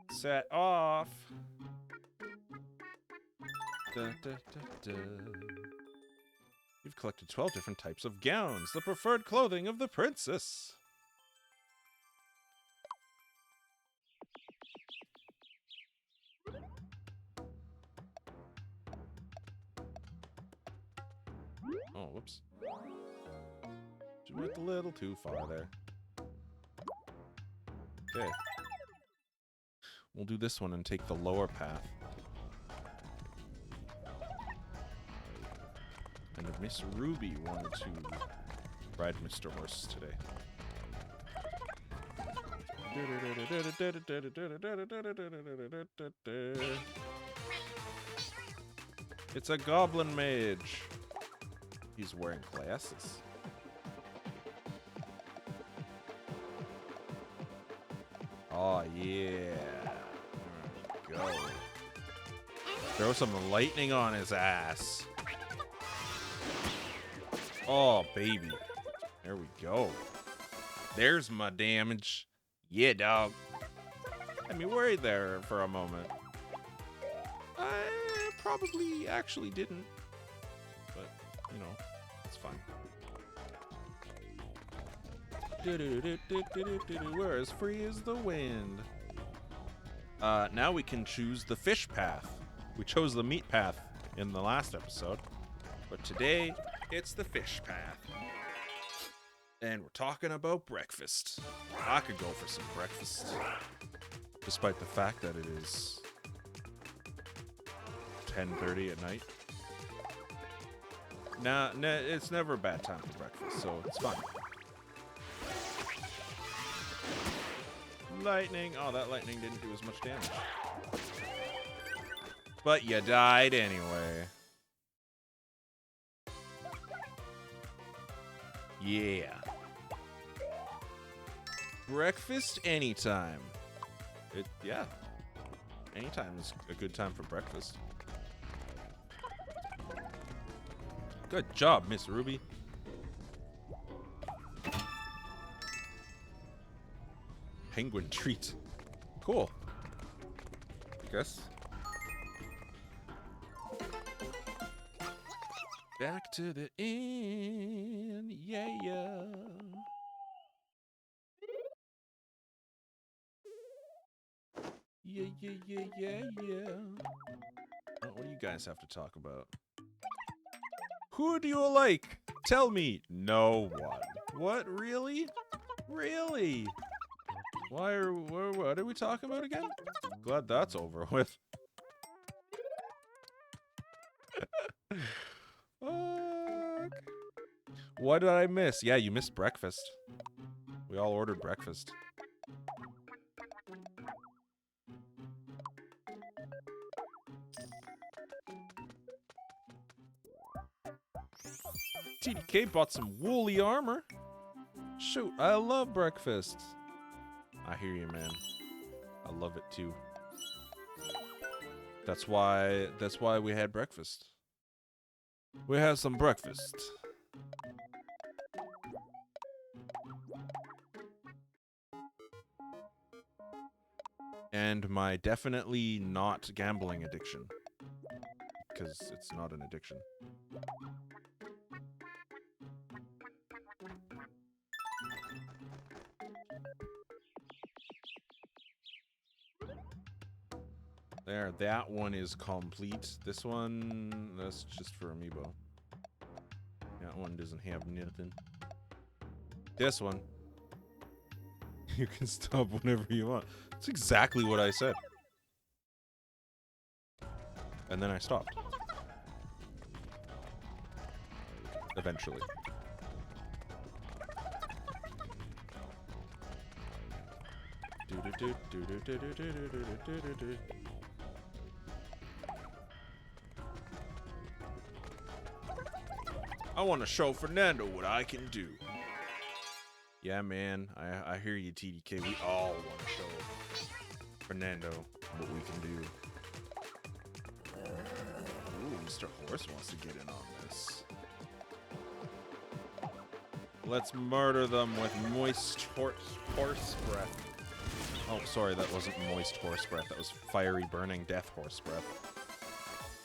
Set off. Da, da, da, da. You've collected 12 different types of gowns, the preferred clothing of the princess. Oh, whoops. She went a little too far there. Okay. We'll do this one and take the lower path. And Miss Ruby wanted to ride Mr. Horse today. It's a goblin mage. He's wearing glasses. Oh, yeah. There we go. Throw some lightning on his ass. Oh, baby. There we go. There's my damage. Yeah, dog. Had me worried there for a moment. I probably actually didn't. But, you know, it's fine. We're as free as the wind. Now we can choose the fish path. We chose the meat path in the last episode. But today, it's the fish path. And we're talking about breakfast. I could go for some breakfast. Despite the fact that it is 10:30 at night. Nah, it's never a bad time for breakfast, so it's fine. Lightning. Oh, that lightning didn't do as much damage. But you died anyway. Yeah. Breakfast anytime. Yeah. Anytime is a good time for breakfast. Good job, Miss Ruby. Penguin treat. Cool. I guess. Back to the inn. Yeah, yeah. Yeah, yeah, yeah, yeah, yeah. Oh, what do you guys have to talk about? Who do you like? Tell me. No one. What? Really? Really? What are we talking about again? Glad that's over with. Fuck. What did I miss? Yeah, you missed breakfast. We all ordered breakfast. TDK bought some woolly armor. Shoot, I love breakfast. I hear you, man. I love it too. That's why we had breakfast. We had some breakfast. And my definitely not gambling addiction. Because it's not an addiction. There, that one is complete. This one, that's just for Amiibo. That one doesn't have nothing. This one, you can stop whenever you want. That's exactly what I said. And then I stopped. Eventually. I want to show Fernando what I can do. Yeah, man. I hear you, TDK. We all want to show Fernando what we can do. Ooh, Mr. Horse wants to get in on this. Let's murder them with moist horse breath. Oh, sorry, that wasn't moist horse breath. That was fiery, burning death horse breath.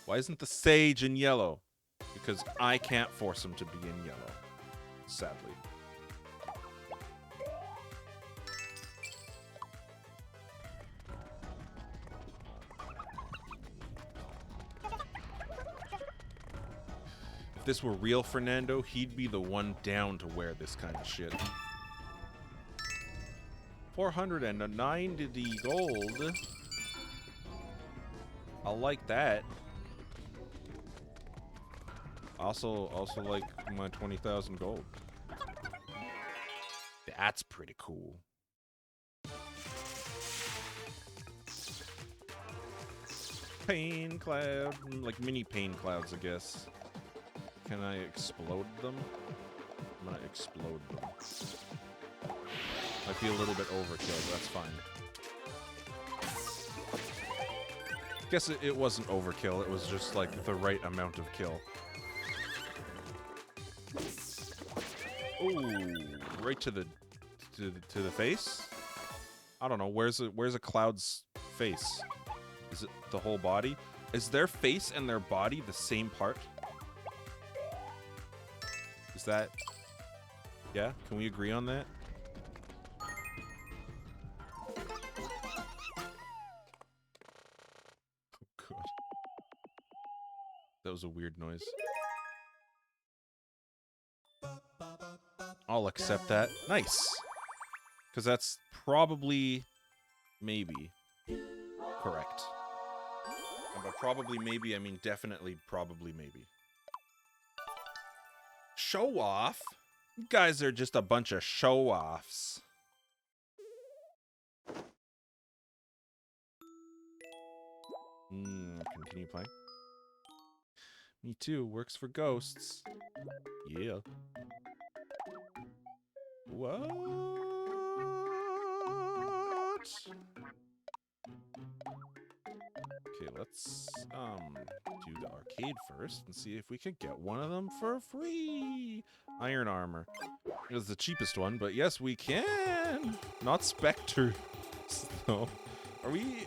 Why isn't the sage in yellow? Because I can't force him to be in yellow. Sadly. If this were real Fernando, he'd be the one down to wear this kind of shit. 490 gold. I'll like that. Also like my 20,000 gold. That's pretty cool. Pain cloud, like mini pain clouds, I guess. Can I explode them? I'm gonna explode them. Might be a little bit overkill, but that's fine. Guess it wasn't overkill, it was just like the right amount of kill. Ooh, right to the face? I don't know, where's a cloud's face? Is it the whole body? Is their face and their body the same part? Is that... Yeah, can we agree on that? God. That was a weird noise. I'll accept that. Nice! Because that's probably... maybe... correct. And by probably maybe, I mean definitely probably maybe. Show off? You guys are just a bunch of show-offs. Continue playing. Me too. Works for ghosts. Yeah. What? Okay, let's do the arcade first and see if we could get one of them for free. Iron armor. It was the cheapest one, but yes, we can. Not specters. No. Are we?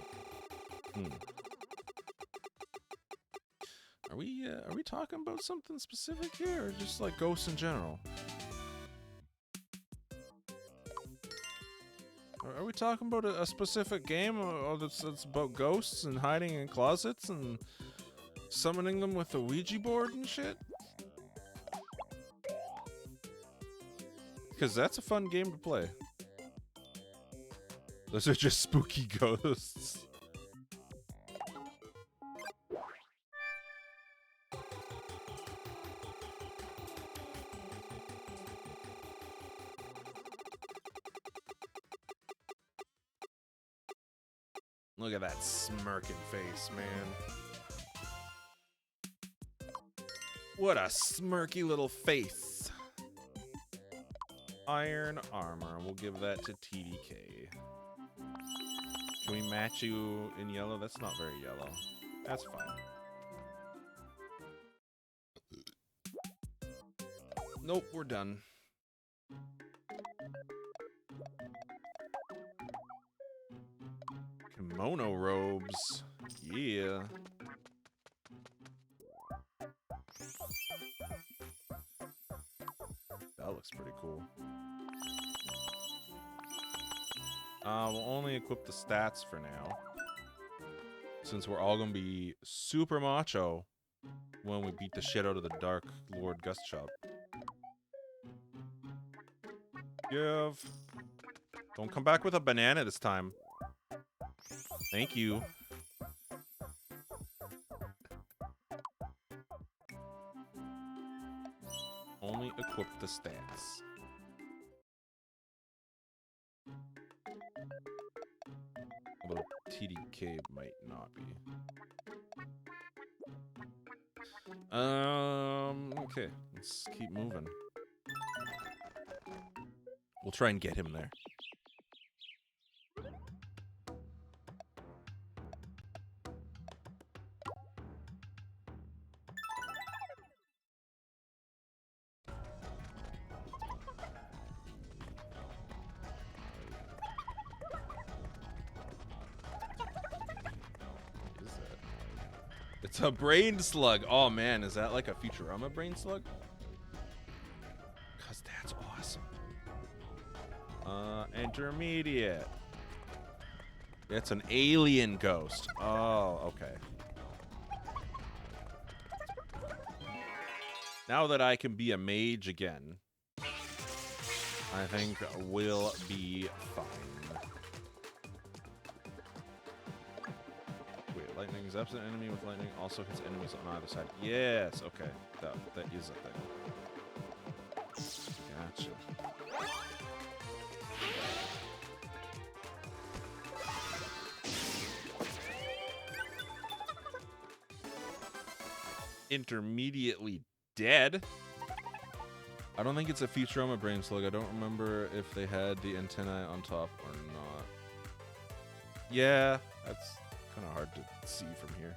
Are we talking about something specific here, or just like ghosts in general? Are we talking about a specific game that's about ghosts and hiding in closets and summoning them with a Ouija board and shit? Because that's a fun game to play. Those are just spooky ghosts. Look at that smirking face, man. What a smirky little face. Iron armor. We'll give that to TDK. Can we match you in yellow? That's not very yellow. That's fine. Nope, we're done. Kimono robes. Yeah. That looks pretty cool. We'll only equip the stats for now, since we're all gonna be super macho when we beat the shit out of the Dark Lord Gust Shop. Give. Don't come back with a banana this time. Thank you. Only equip the stats. Although TDK might not be. Okay, let's keep moving. We'll try and get him there. What is that? It's a brain slug. Oh man, is that like a Futurama brain slug? Cause that's awesome. Intermediate. It's an alien ghost. Oh, okay. Now that I can be a mage again, I think we'll be fine. Wait, lightning zaps an enemy with lightning, also hits enemies on either side. Yes, okay. That is a thing. Gotcha. Intermediately dead? I don't think it's a Futurama brain slug. I don't remember if they had the antennae on top or not. Yeah, that's kind of hard to see from here.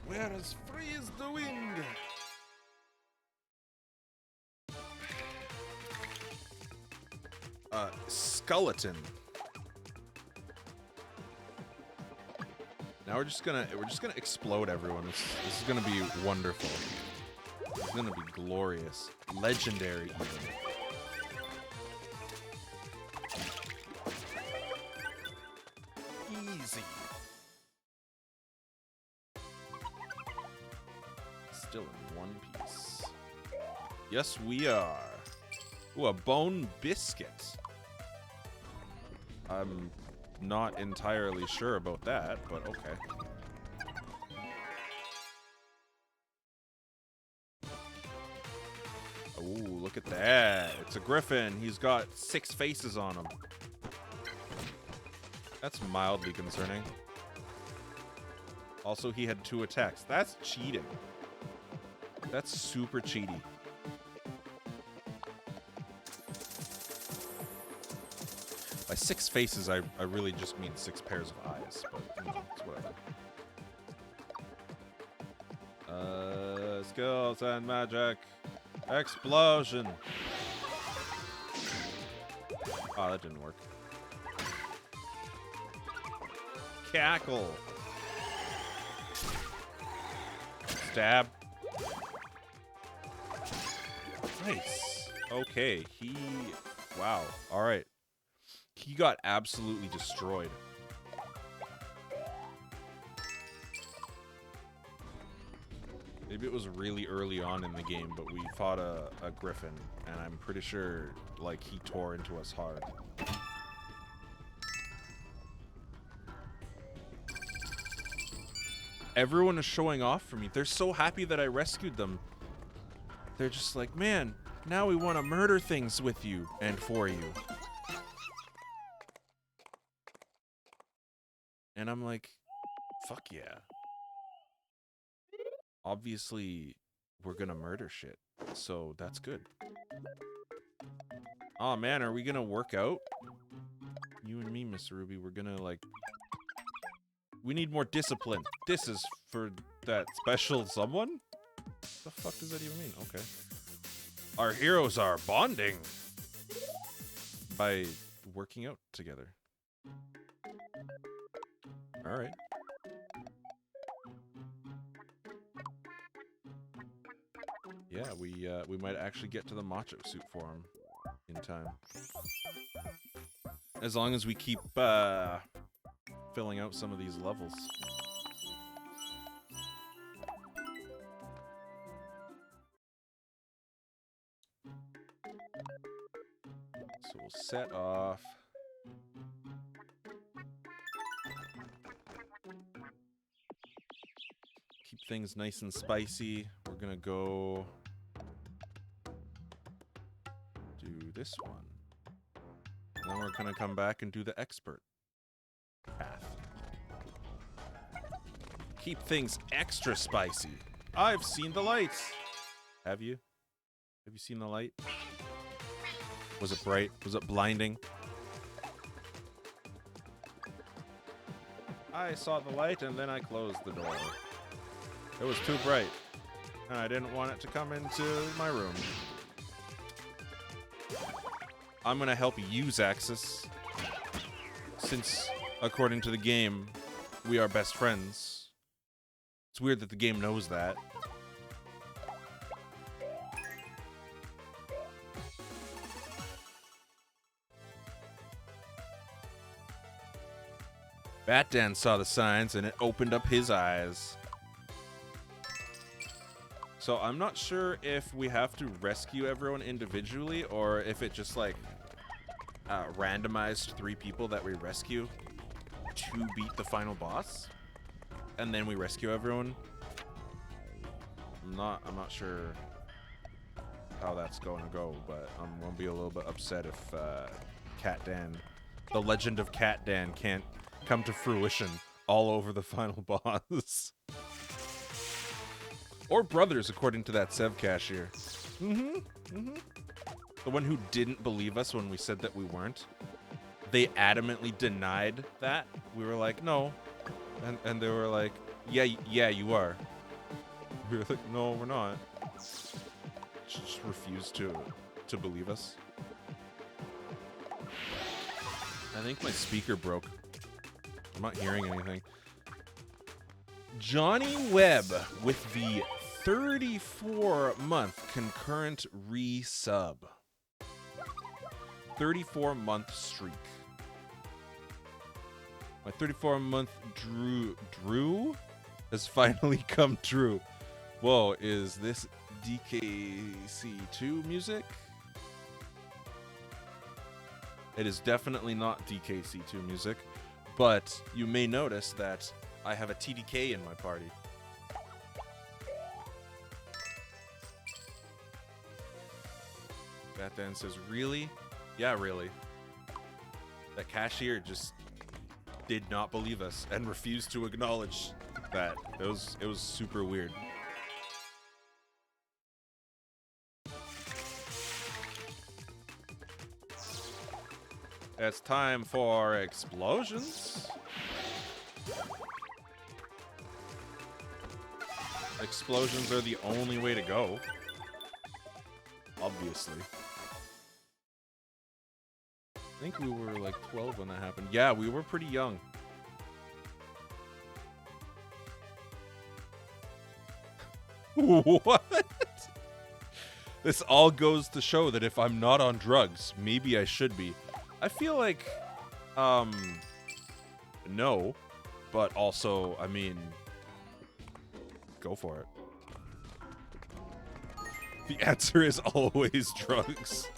Where is freeze the wind? Skeleton. Now we're just gonna explode everyone. This is gonna be wonderful. It's gonna be glorious, legendary even. Easy. Still in one piece. Yes, we are. Ooh, a bone biscuit. I'm not entirely sure about that, but okay. Ooh, look at that. It's a griffin. He's got 6 faces on him. That's mildly concerning. Also, he had 2 attacks. That's cheating. That's super cheaty. By 6 faces, I really just mean 6 pairs of eyes, but you know, it's whatever. Skills and magic. Explosion. Oh, that didn't work. Cackle. Stab. Nice. Okay, wow. All right. He got absolutely destroyed. Maybe it was really early on in the game, but we fought a griffin, and I'm pretty sure, like, he tore into us hard. Everyone is showing off for me. They're so happy that I rescued them. They're just like, man, now we want to murder things with you and for you. And I'm like, fuck yeah. Obviously, we're gonna murder shit, so that's good. Oh man, are we gonna work out? You and me, Miss Ruby, we're gonna, like... We need more discipline. This is for that special someone? What the fuck does that even mean? Okay. Our heroes are bonding by working out together. Alright. Yeah, we might actually get to the macho suit form in time. As long as we keep filling out some of these levels. So we'll set off. Keep things nice and spicy. We're gonna go do this one. Then we're gonna come back and do the expert path. Keep things extra spicy. I've seen the light. Have you? Have you seen the light? Was it bright? Was it blinding? I saw the light and then I closed the door. It was too bright. I didn't want it to come into my room. I'm gonna help you, Zaxxas. Since, according to the game, we are best friends. It's weird that the game knows that. Batdan saw the signs and it opened up his eyes. So I'm not sure if we have to rescue everyone individually or if it just like randomized 3 people that we rescue to beat the final boss, and then we rescue everyone. I'm not sure how that's going to go, but I'm gonna be a little bit upset if Cat Dan, the legend of Cat Dan, can't come to fruition all over the final boss. Or brothers, according to that Sev cashier. The one who didn't believe us when we said that we weren't. They adamantly denied that. We were like, no. And they were like, yeah, you are. We were like, no, we're not. Just refused to believe us. I think my speaker broke. I'm not hearing anything. Johnny Webb with the 34-month concurrent resub. 34-month streak. My 34-month Drew has finally come true. Whoa, is this DKC2 music? It is definitely not DKC2 music, but you may notice that I have a TDK in my party. Batman says, really? Yeah, really. That cashier just did not believe us and refused to acknowledge that. It was super weird. It's time for explosions. Explosions are the only way to go. Obviously. I think we were like 12 when that happened. Yeah, we were pretty young. What? This all goes to show that if I'm not on drugs, maybe I should be. I feel like, no, but also, I mean, go for it. The answer is always drugs.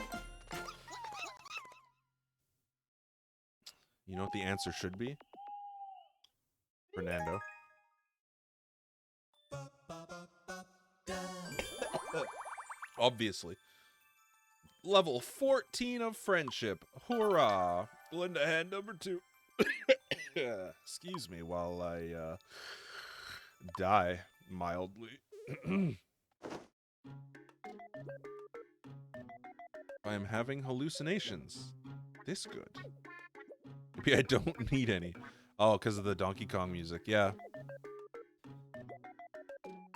You know what the answer should be? Fernando. Obviously. Level 14 of friendship. Hoorah. Linda hand number 2. Excuse me while I die mildly. I am having hallucinations. This good. Maybe I don't need any. Oh, because of the Donkey Kong music. Yeah.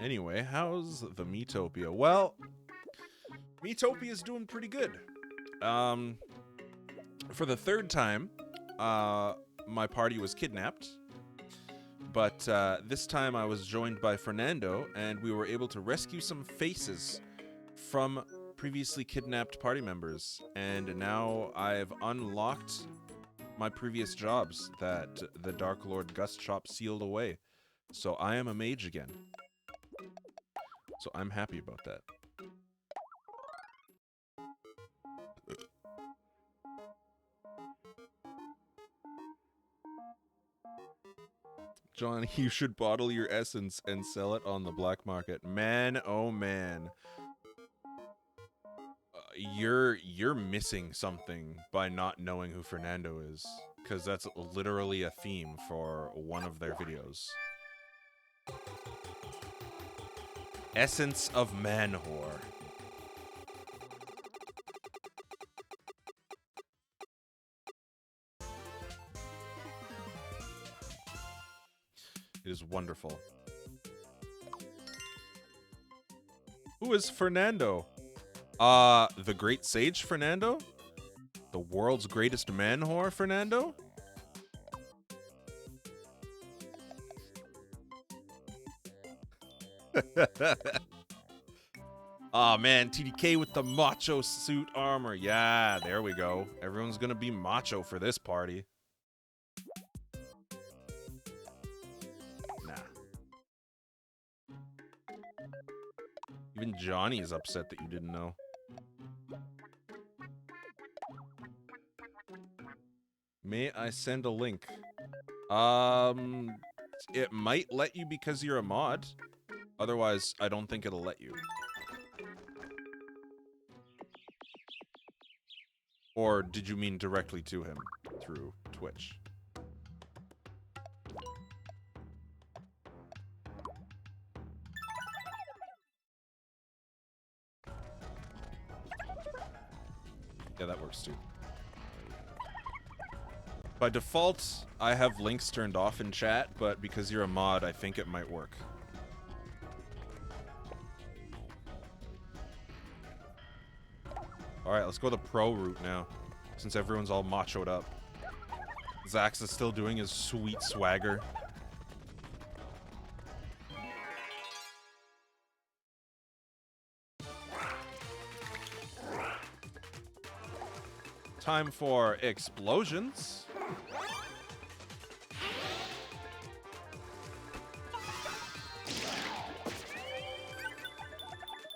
Anyway, how's the Miitopia? Well, Miitopia is doing pretty good. For the 3rd time, my party was kidnapped. But this time I was joined by Fernando, and we were able to rescue some faces from previously kidnapped party members. And now I've unlocked my previous jobs that the Dark Lord Gust Shop sealed away. So I am a mage again. So I'm happy about that. John, you should bottle your essence and sell it on the black market. Man, oh man. You're missing something by not knowing who Fernando is, because that's literally a theme for one of their videos. Essence of Man-whore. It is wonderful. Who is Fernando? The great sage Fernando? The world's greatest man whore Fernando? Oh man, TDK with the macho suit armor. Yeah, there we go. Everyone's gonna be macho for this party. Nah. Even Johnny is upset that you didn't know. May I send a link? It might let you because you're a mod. Otherwise, I don't think it'll let you. Or did you mean directly to him through Twitch? Yeah, that works too. By default, I have links turned off in chat, but because you're a mod, I think it might work. Alright, let's go the pro route now, since everyone's all machoed up. Zax is still doing his sweet swagger. Time for explosions.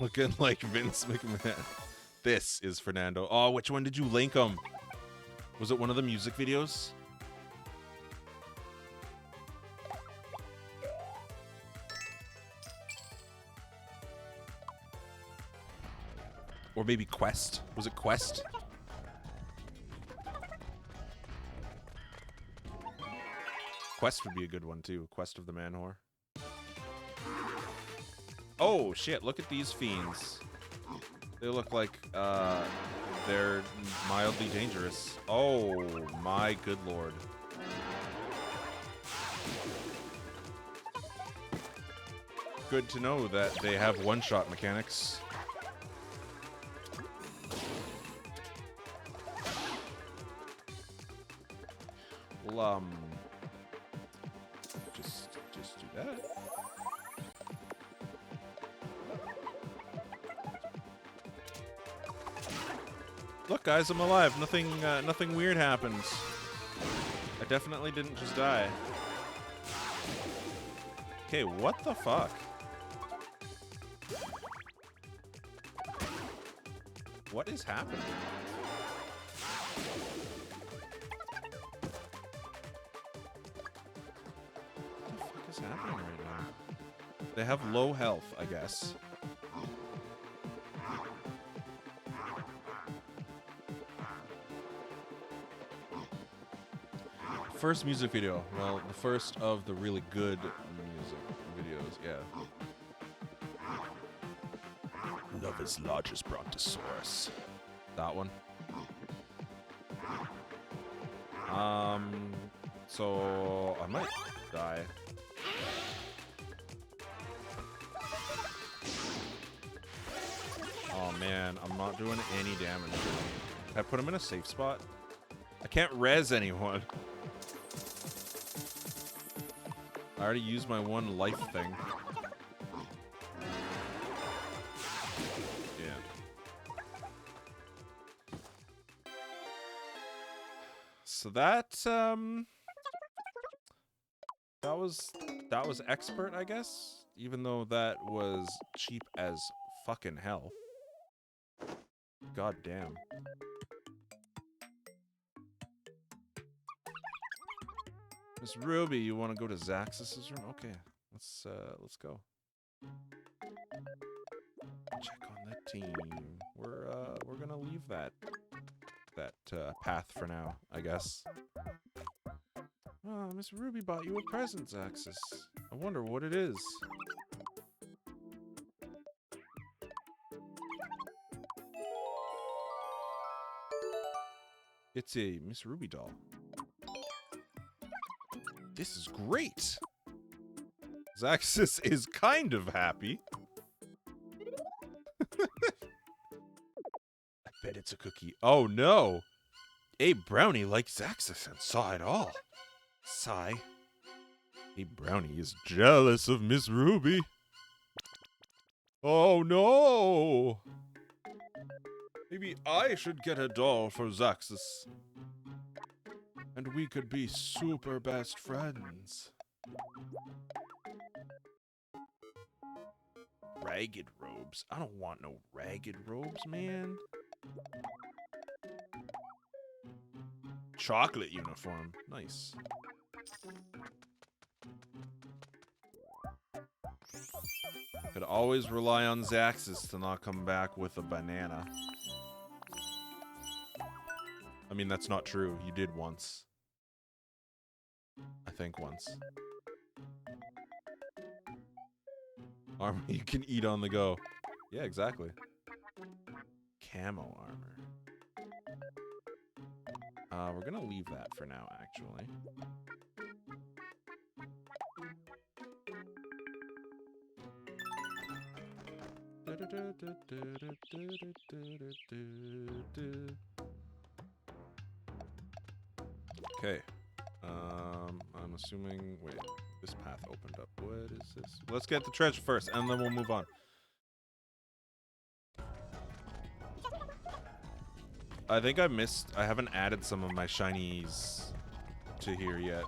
Looking like Vince McMahon. This is Fernando. Oh, which one did you link him? Was it one of the music videos? Or maybe Quest? Was it Quest? Quest would be a good one too. Quest of the Man Whore. Oh shit, look at these fiends. They look like they're mildly dangerous. Oh my good lord. Good to know that they have one-shot mechanics. Well, just do that. Look, guys, I'm alive. Nothing weird happens. I definitely didn't just die. Okay, what the fuck? What is happening? What the fuck is happening right now? They have low health, I guess. First music video. Well, the first of the really good music videos, yeah. Love is largest brontosaurus. That one. So I might die. Oh man, I'm not doing any damage. Can I put him in a safe spot? I can't res anyone. I already used my one life thing. Yeah. So that was expert, I guess. Even though that was cheap as fucking hell. God damn. Miss Ruby, you want to go to Zaxxus's room? Okay, let's go. Check on the team. We're gonna leave that path for now, I guess. Oh, Miss Ruby bought you a present, Zaxxus. I wonder what it is. It's a Miss Ruby doll. This is great! Zaxxus is kind of happy. I bet it's a cookie. Oh, no. Abe Brownie, like Zaxxas, and saw it all. Sigh. Abe Brownie is jealous of Miss Ruby. Oh, no. Maybe I should get a doll for Zaxxas. And we could be super best friends. Ragged robes. I don't want no ragged robes, man. Chocolate uniform. Nice. Could always rely on Zaxxas to not come back with a banana. I mean, that's not true. You did once. I think once. Armor you can eat on the go. Yeah, exactly. Camo armor. We're gonna leave that for now, actually. Okay. I'm assuming... Wait, this path opened up. What is this? Let's get the treasure first, and then we'll move on. I think I haven't added some of my shinies to here yet.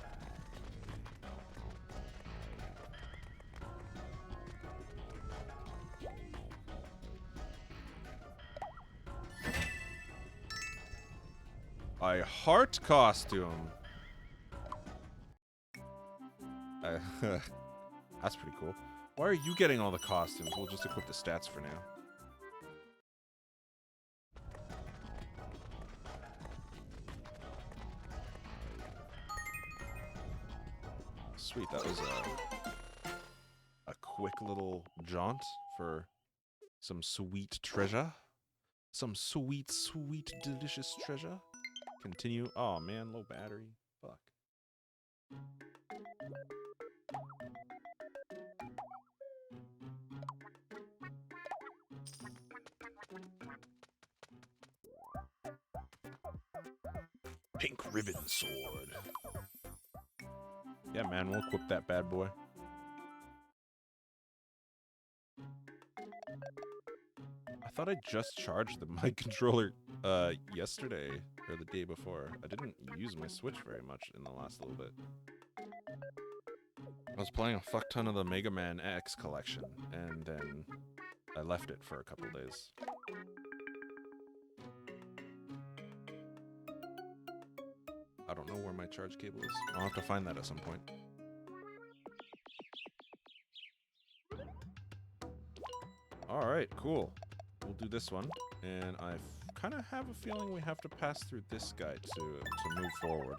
A heart costume. That's pretty cool. Why are you getting all the costumes? We'll just equip the stats for now. Sweet, that was a quick little jaunt for some sweet treasure. Some sweet, sweet, delicious treasure. Continue. Oh man, low battery. Fuck. Pink ribbon sword. Yeah, man, we'll equip that bad boy. I thought I just charged the mic controller yesterday or the day before. I didn't use my Switch very much in the last little bit. I was playing a fuck ton of the Mega Man X collection, and then I left it for a couple days. I don't know where my charge cable is. I'll have to find that at some point. Alright, cool. We'll do this one, and I kind of have a feeling we have to pass through this guy to move forward.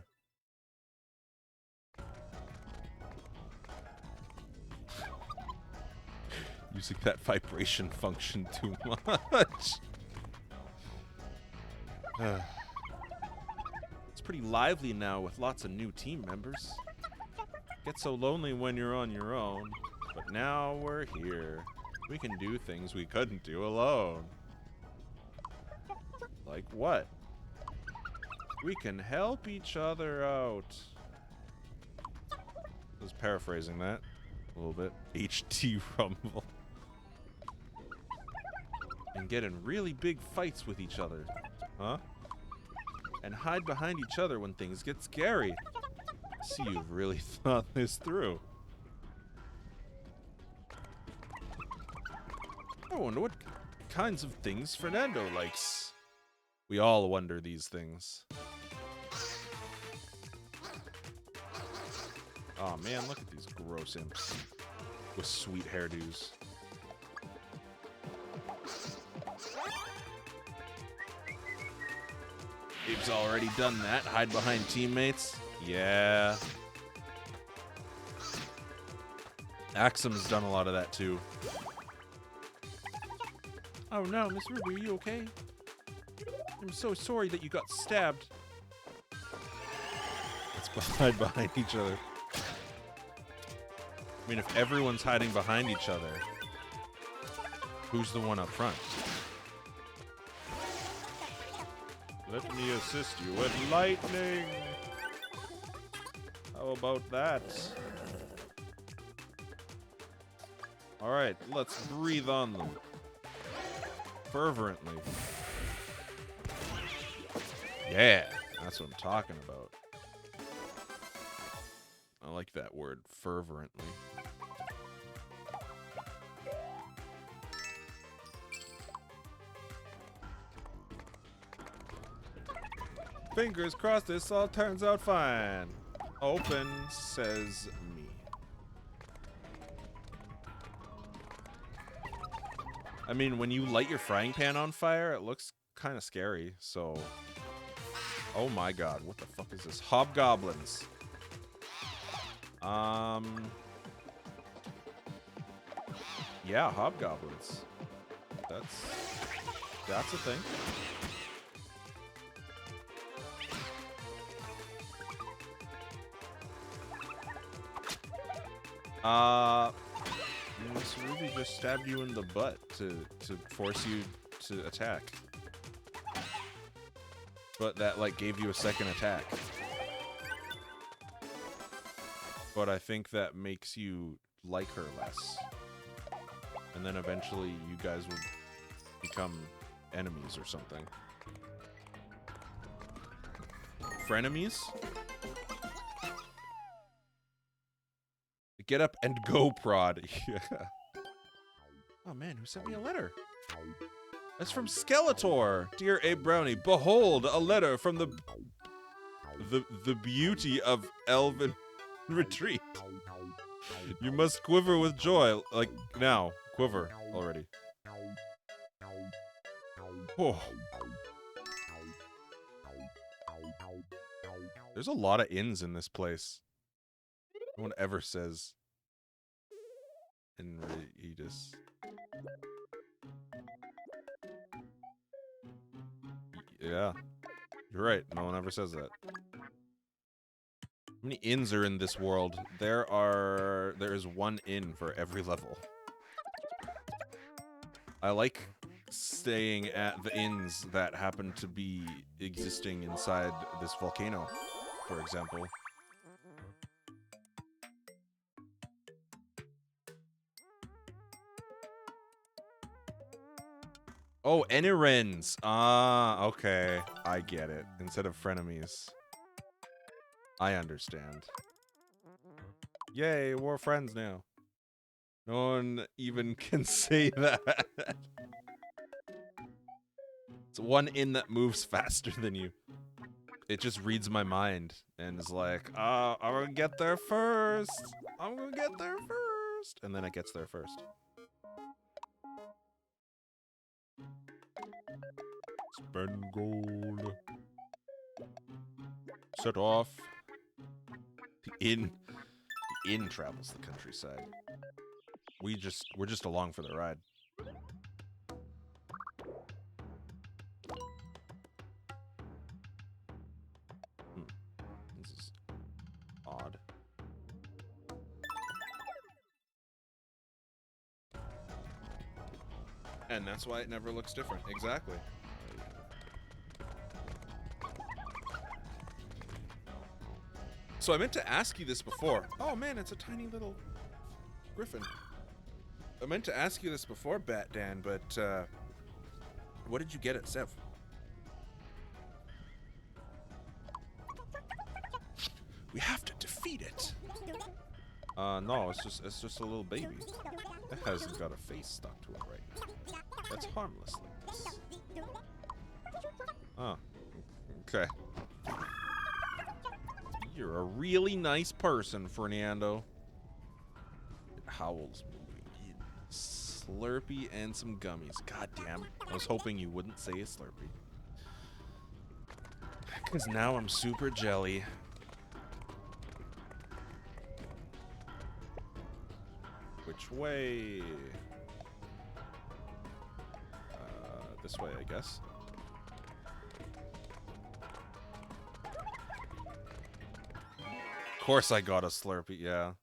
Using that vibration function too much. It's pretty lively now with lots of new team members. Gets so lonely when you're on your own, but now we're here. We can do things we couldn't do alone. Like what? We can help each other out. I was paraphrasing that a little bit. HT Rumble. And get in really big fights with each other. Huh? And hide behind each other when things get scary. See, you've really thought this through. I wonder what kinds of things Fernando likes. We all wonder these things. Oh man, look at these gross imps with sweet hairdos. Abe's already done that. Hide behind teammates. Yeah. Axum's done a lot of that too. Oh no, Miss Ruby, are you okay? I'm so sorry that you got stabbed. Let's hide behind each other. I mean, if everyone's hiding behind each other, who's the one up front? Let me assist you with lightning. How about that? Alright, let's breathe on them. Fervently. Yeah, that's what I'm talking about. I like that word, fervently. Fingers crossed this all turns out fine. Open, says me. I mean, when you light your frying pan on fire, it looks kind of scary, so... Oh my god, what the fuck is this? Hobgoblins. Yeah, hobgoblins. That's a thing. This Ruby just stabbed you in the butt to force you to attack. But that, like, gave you a second attack. But I think that makes you like her less. And then eventually you guys will become enemies or something. Frenemies? Get up and go, prod. Yeah. Oh man, who sent me a letter? That's from Skeletor. Dear Abe Brownie, behold a letter from the beauty of Elven Retreat. You must quiver with joy, like now. Quiver already. Oh. There's a lot of inns in this place. No one ever says Enreitas. Yeah, you're right. No one ever says that. How many inns are in this world? There is one inn for every level. I like staying at the inns that happen to be existing inside this volcano, for example. Oh, Enirens. Ah, okay. I get it. Instead of frenemies. I understand. Yay, we're friends now. No one even can say that. It's one in that moves faster than you. It just reads my mind and is like, I'm gonna get there first. I'm gonna get there first. And then it gets there first. Spend gold. Set off. The inn travels the countryside. We're just along for the ride. This is odd. And that's why it never looks different. Exactly. So I meant to ask you this before. Oh man, it's a tiny little griffin. I meant to ask you this before, Bat Dan, but what did you get at Sev? We have to defeat it. No, it's just a little baby. It hasn't got a face stuck to it right now. That's harmless like this. Oh, okay. You're a really nice person, Fernando. Howl's moving in. Slurpee and some gummies. God damn. I was hoping you wouldn't say a Slurpee. Because now I'm super jelly. Which way? This way, I guess. Of course I got a Slurpee, yeah.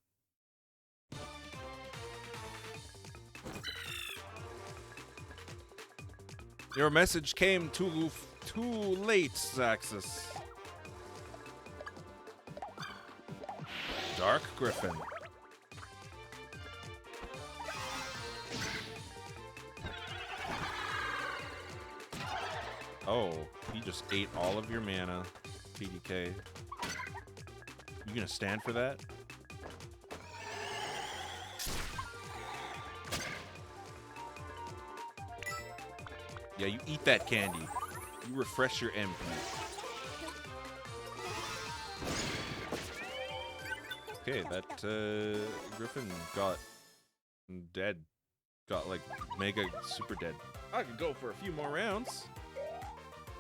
Your message came too Too late, Zaxxas. Dark Griffin. Oh, he just ate all of your mana, PDK. You gonna stand for that? Yeah, you eat that candy. You refresh your MP. Okay, that Griffin got dead. Got like mega super dead. I could go for a few more rounds.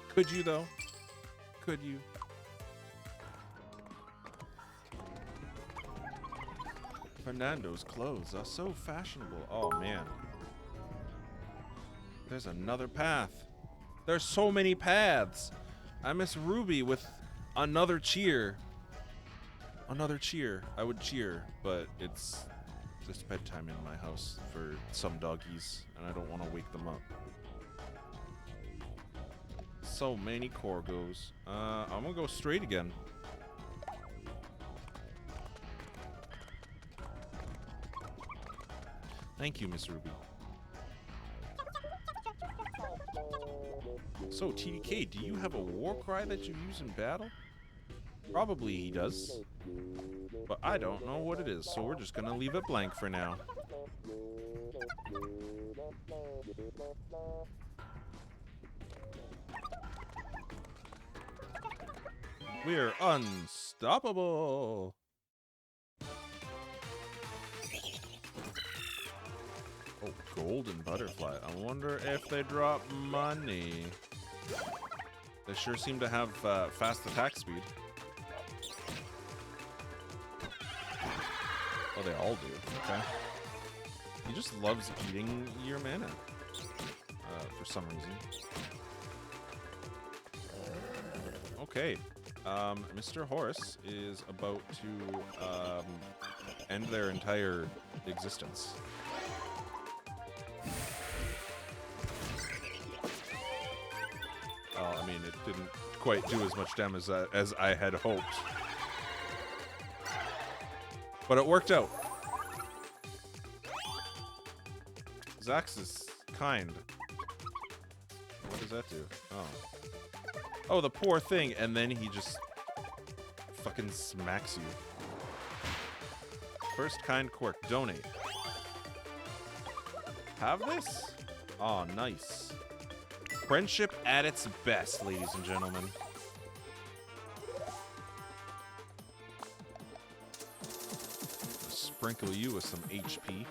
Could you though? Could you? Fernando's clothes are so fashionable. Oh man. There's another path. There's so many paths. I miss Ruby with another cheer. Another cheer. I would cheer, but it's just bedtime in my house for some doggies, and I don't want to wake them up. So many Corgos. I'm gonna go straight again. Thank you, Miss Ruby. So, TDK, do you have a war cry that you use in battle? Probably he does. But I don't know what it is, so we're just gonna leave it blank for now. We're unstoppable! Oh, golden butterfly. I wonder if they drop money. They sure seem to have fast attack speed. Oh, they all do. Okay. He just loves eating your mana. For some reason. Okay. Mr. Horse is about to end their entire existence. I mean, it didn't quite do as much damage as I had hoped. But it worked out. Zax is kind. What does that do? Oh. Oh, the poor thing. And then he just fucking smacks you. First kind quirk. Donate. Have this? Oh, nice. Friendship at its best, ladies and gentlemen. Sprinkle you with some HP.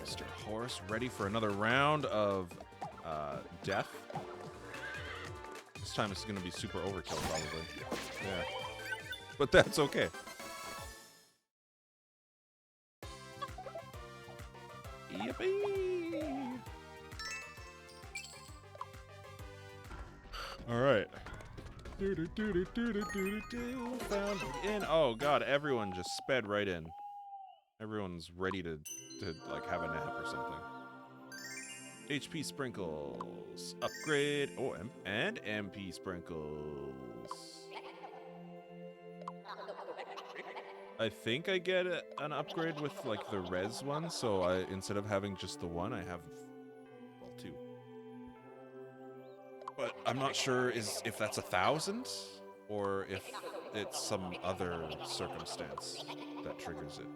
Mr. Horse ready for another round of death. This time it's going to be super overkill, probably. Yeah. But that's okay. Yippee! All right. Found in. Oh god, everyone just sped right in. Everyone's ready to like have a nap or something. HP sprinkles. Upgrade. Oh, and MP sprinkles. I think I get an upgrade with like the res one, so instead of having just the one, I have, well, two. But I'm not sure if that's 1,000 or if it's some other circumstance that triggers it.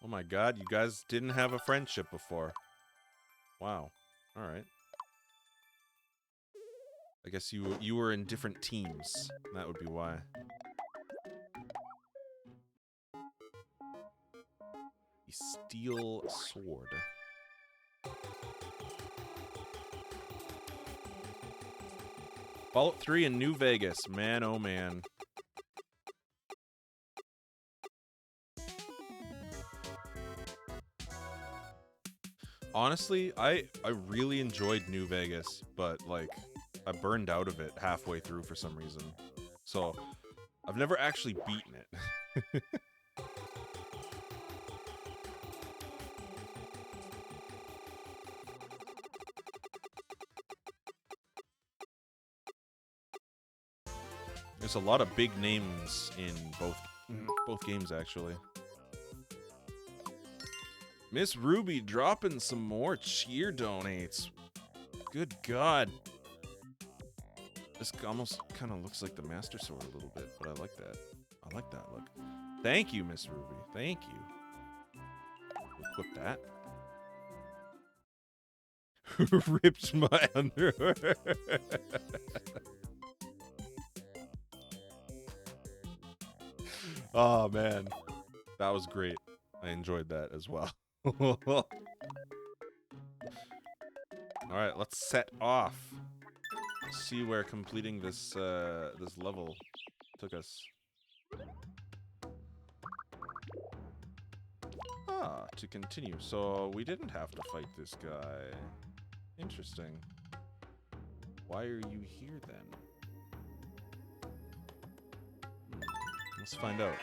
Oh my god, you guys didn't have a friendship before. Wow. Alright. I guess you were in different teams. That would be why. The steel sword. Fallout 3 in New Vegas. Man, oh man. Honestly, I really enjoyed New Vegas, but like I burned out of it halfway through for some reason. So I've never actually beaten it. There's a lot of big names in both games actually. Miss Ruby dropping some more cheer donates. Good God. This almost kind of looks like the Master Sword a little bit, but I like that. I like that look. Thank you, Miss Ruby. Thank you. Equip that. Who ripped my underwear? Oh, man. That was great. I enjoyed that as well. Alright, let's set off. See where completing this this level took us. Ah, to continue. So we didn't have to fight this guy. Interesting. Why are you here then? Let's find out.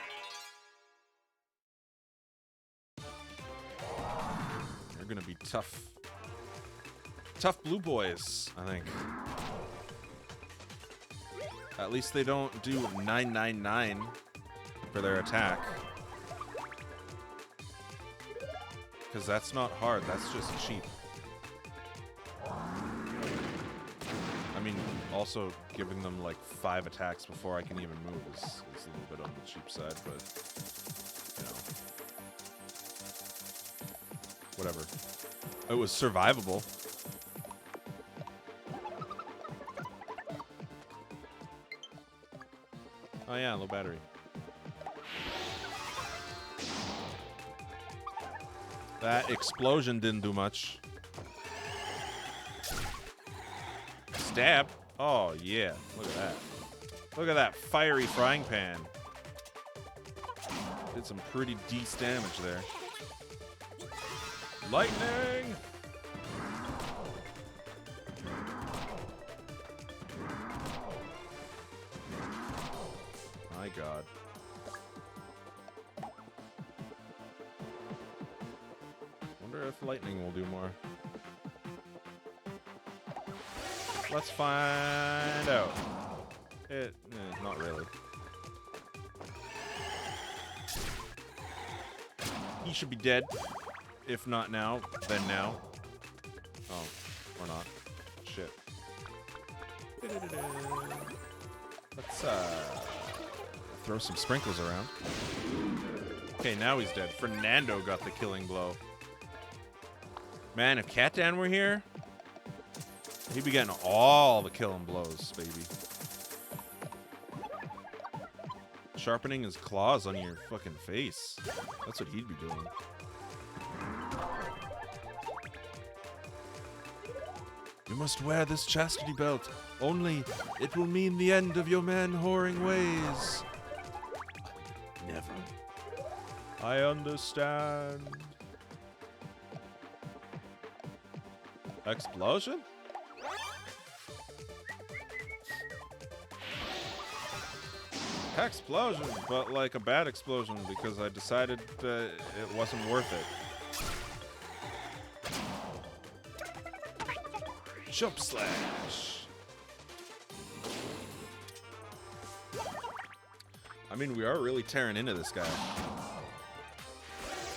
They're gonna be tough. Tough blue boys, I think. At least they don't do 999 for their attack. Because that's not hard, that's just cheap. I mean, also giving them like 5 attacks before I can even move is a little bit on the cheap side, but you know. Whatever. It was survivable. Oh yeah, low battery. That explosion didn't do much. Stab? Oh yeah, look at that. Look at that fiery frying pan. Did some pretty decent damage there. Lightning! My God. Wonder if lightning will do more. Let's find out. Not really. He should be dead. If not now, then now. Oh, or not. Shit. Let's throw some sprinkles around. Okay, now he's dead. Fernando got the killing blow. Man, if Catan were here, he'd be getting all the killing blows, baby. Sharpening his claws on your fucking face. That's what he'd be doing. You must wear this chastity belt. Only it will mean the end of your man-whoring ways. Never. I understand. Explosion? Explosion, but like a bad explosion because I decided that it wasn't worth it. Jump slash. I mean, we are really tearing into this guy.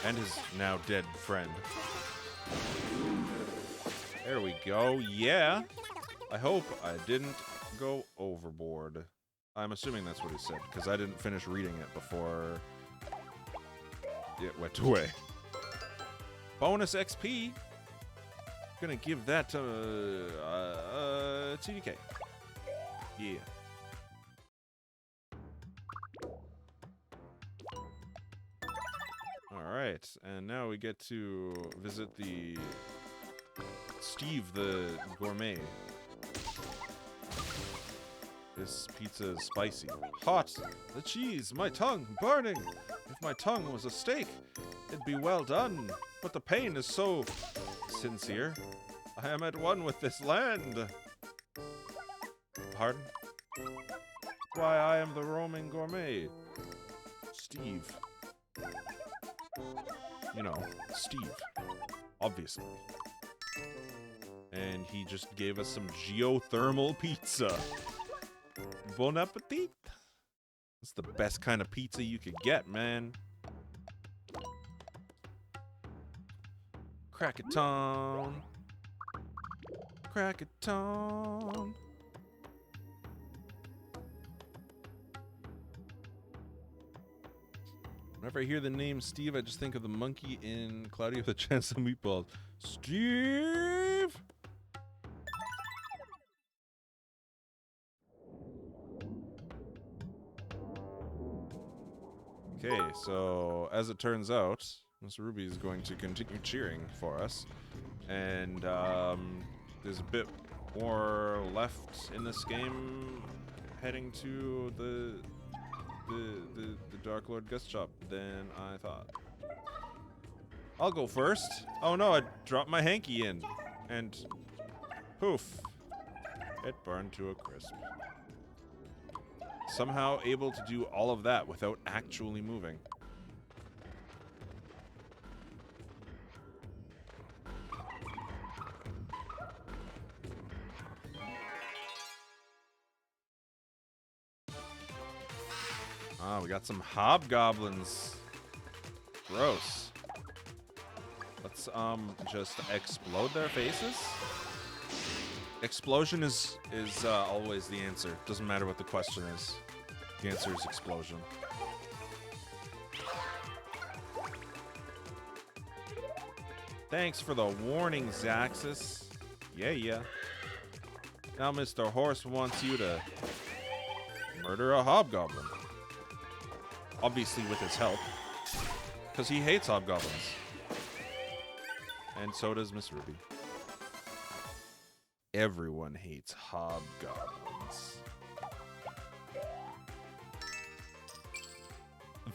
And his now dead friend. There we go. Yeah. I hope I didn't go overboard. I'm assuming that's what he said, because I didn't finish reading it before it went away. Bonus XP. Gonna give that to TDK. Yeah. Alright, and now we get to visit the Steve the Gourmet. This pizza is spicy. Hot! The cheese! My tongue! Burning! If my tongue was a steak, it'd be well done. But the pain is so sincere. I am at one with this land. Pardon? Why, I am the roaming gourmet. Steve. You know, Steve. Obviously. And he just gave us some geothermal pizza. Bon appetit. It's the best kind of pizza you could get, man. Crack-a-ton. Crack-a-ton. Whenever I hear the name Steve, I just think of the monkey in Cloudy with a Chance of Meatballs. Steve! Okay, so as it turns out, Miss Ruby is going to continue cheering for us. And there's a bit more left in this game heading to the Dark Lord guest shop than I thought. I'll go first. Oh no, I dropped my hanky in. And poof. It burned to a crisp. Somehow able to do all of that without actually moving. Ah, we got some hobgoblins. Gross. Let's just explode their faces. Explosion is always the answer. Doesn't matter what the question is. The answer is explosion. Thanks for the warning, Zaxxas. Yeah. Now Mr. Horse wants you to murder a hobgoblin. Obviously with his help. Because he hates hobgoblins. And so does Miss Ruby. Everyone hates hobgoblins.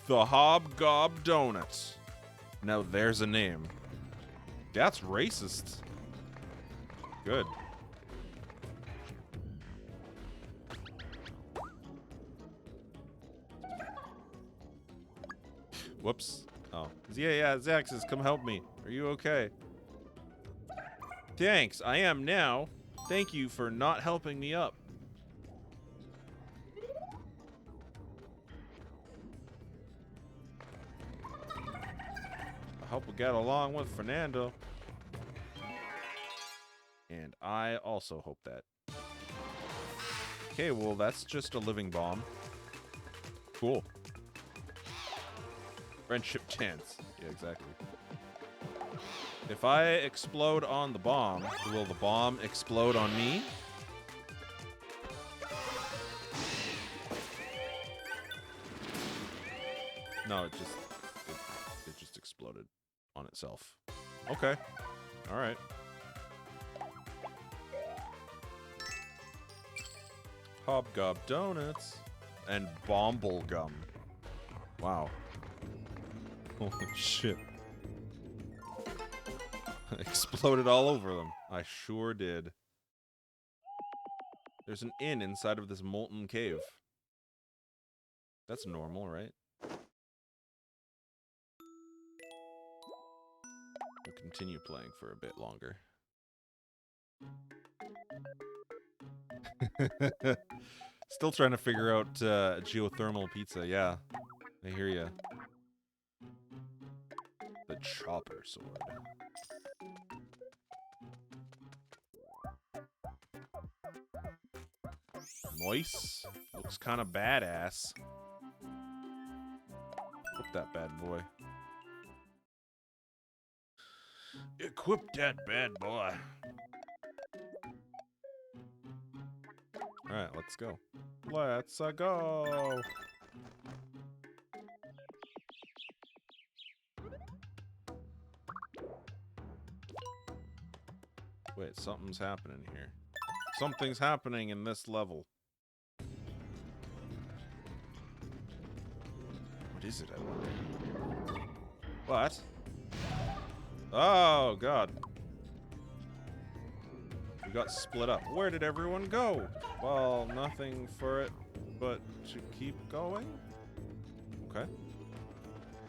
The Hobgob Donut. Now there's a name. That's racist. Good. Whoops. Oh. Yeah, Zaxxas, come help me. Are you okay? Thanks, I am now. Thank you for not helping me up. I hope we get along with Fernando. And I also hope that. Okay, well, that's just a living bomb. Cool. Friendship chance. Yeah, exactly. If I explode on the bomb, will the bomb explode on me? No, it just exploded on itself. Okay. All right. Hobgob donuts and Bomble gum. Wow. Holy shit. Exploded all over them. I sure did. There's an inn inside of this molten cave. That's normal, right? We'll continue playing for a bit longer. Still trying to figure out geothermal pizza. Yeah, I hear ya. The chopper sword. Nice. Looks kind of badass. Equip that bad boy. Equip that bad boy. Alright, let's go. Let's go. Wait, something's happening here. Something's happening in this level. is it, I wonder? What? Oh, God. We got split up. Where did everyone go? Well, nothing for it but to keep going? Okay.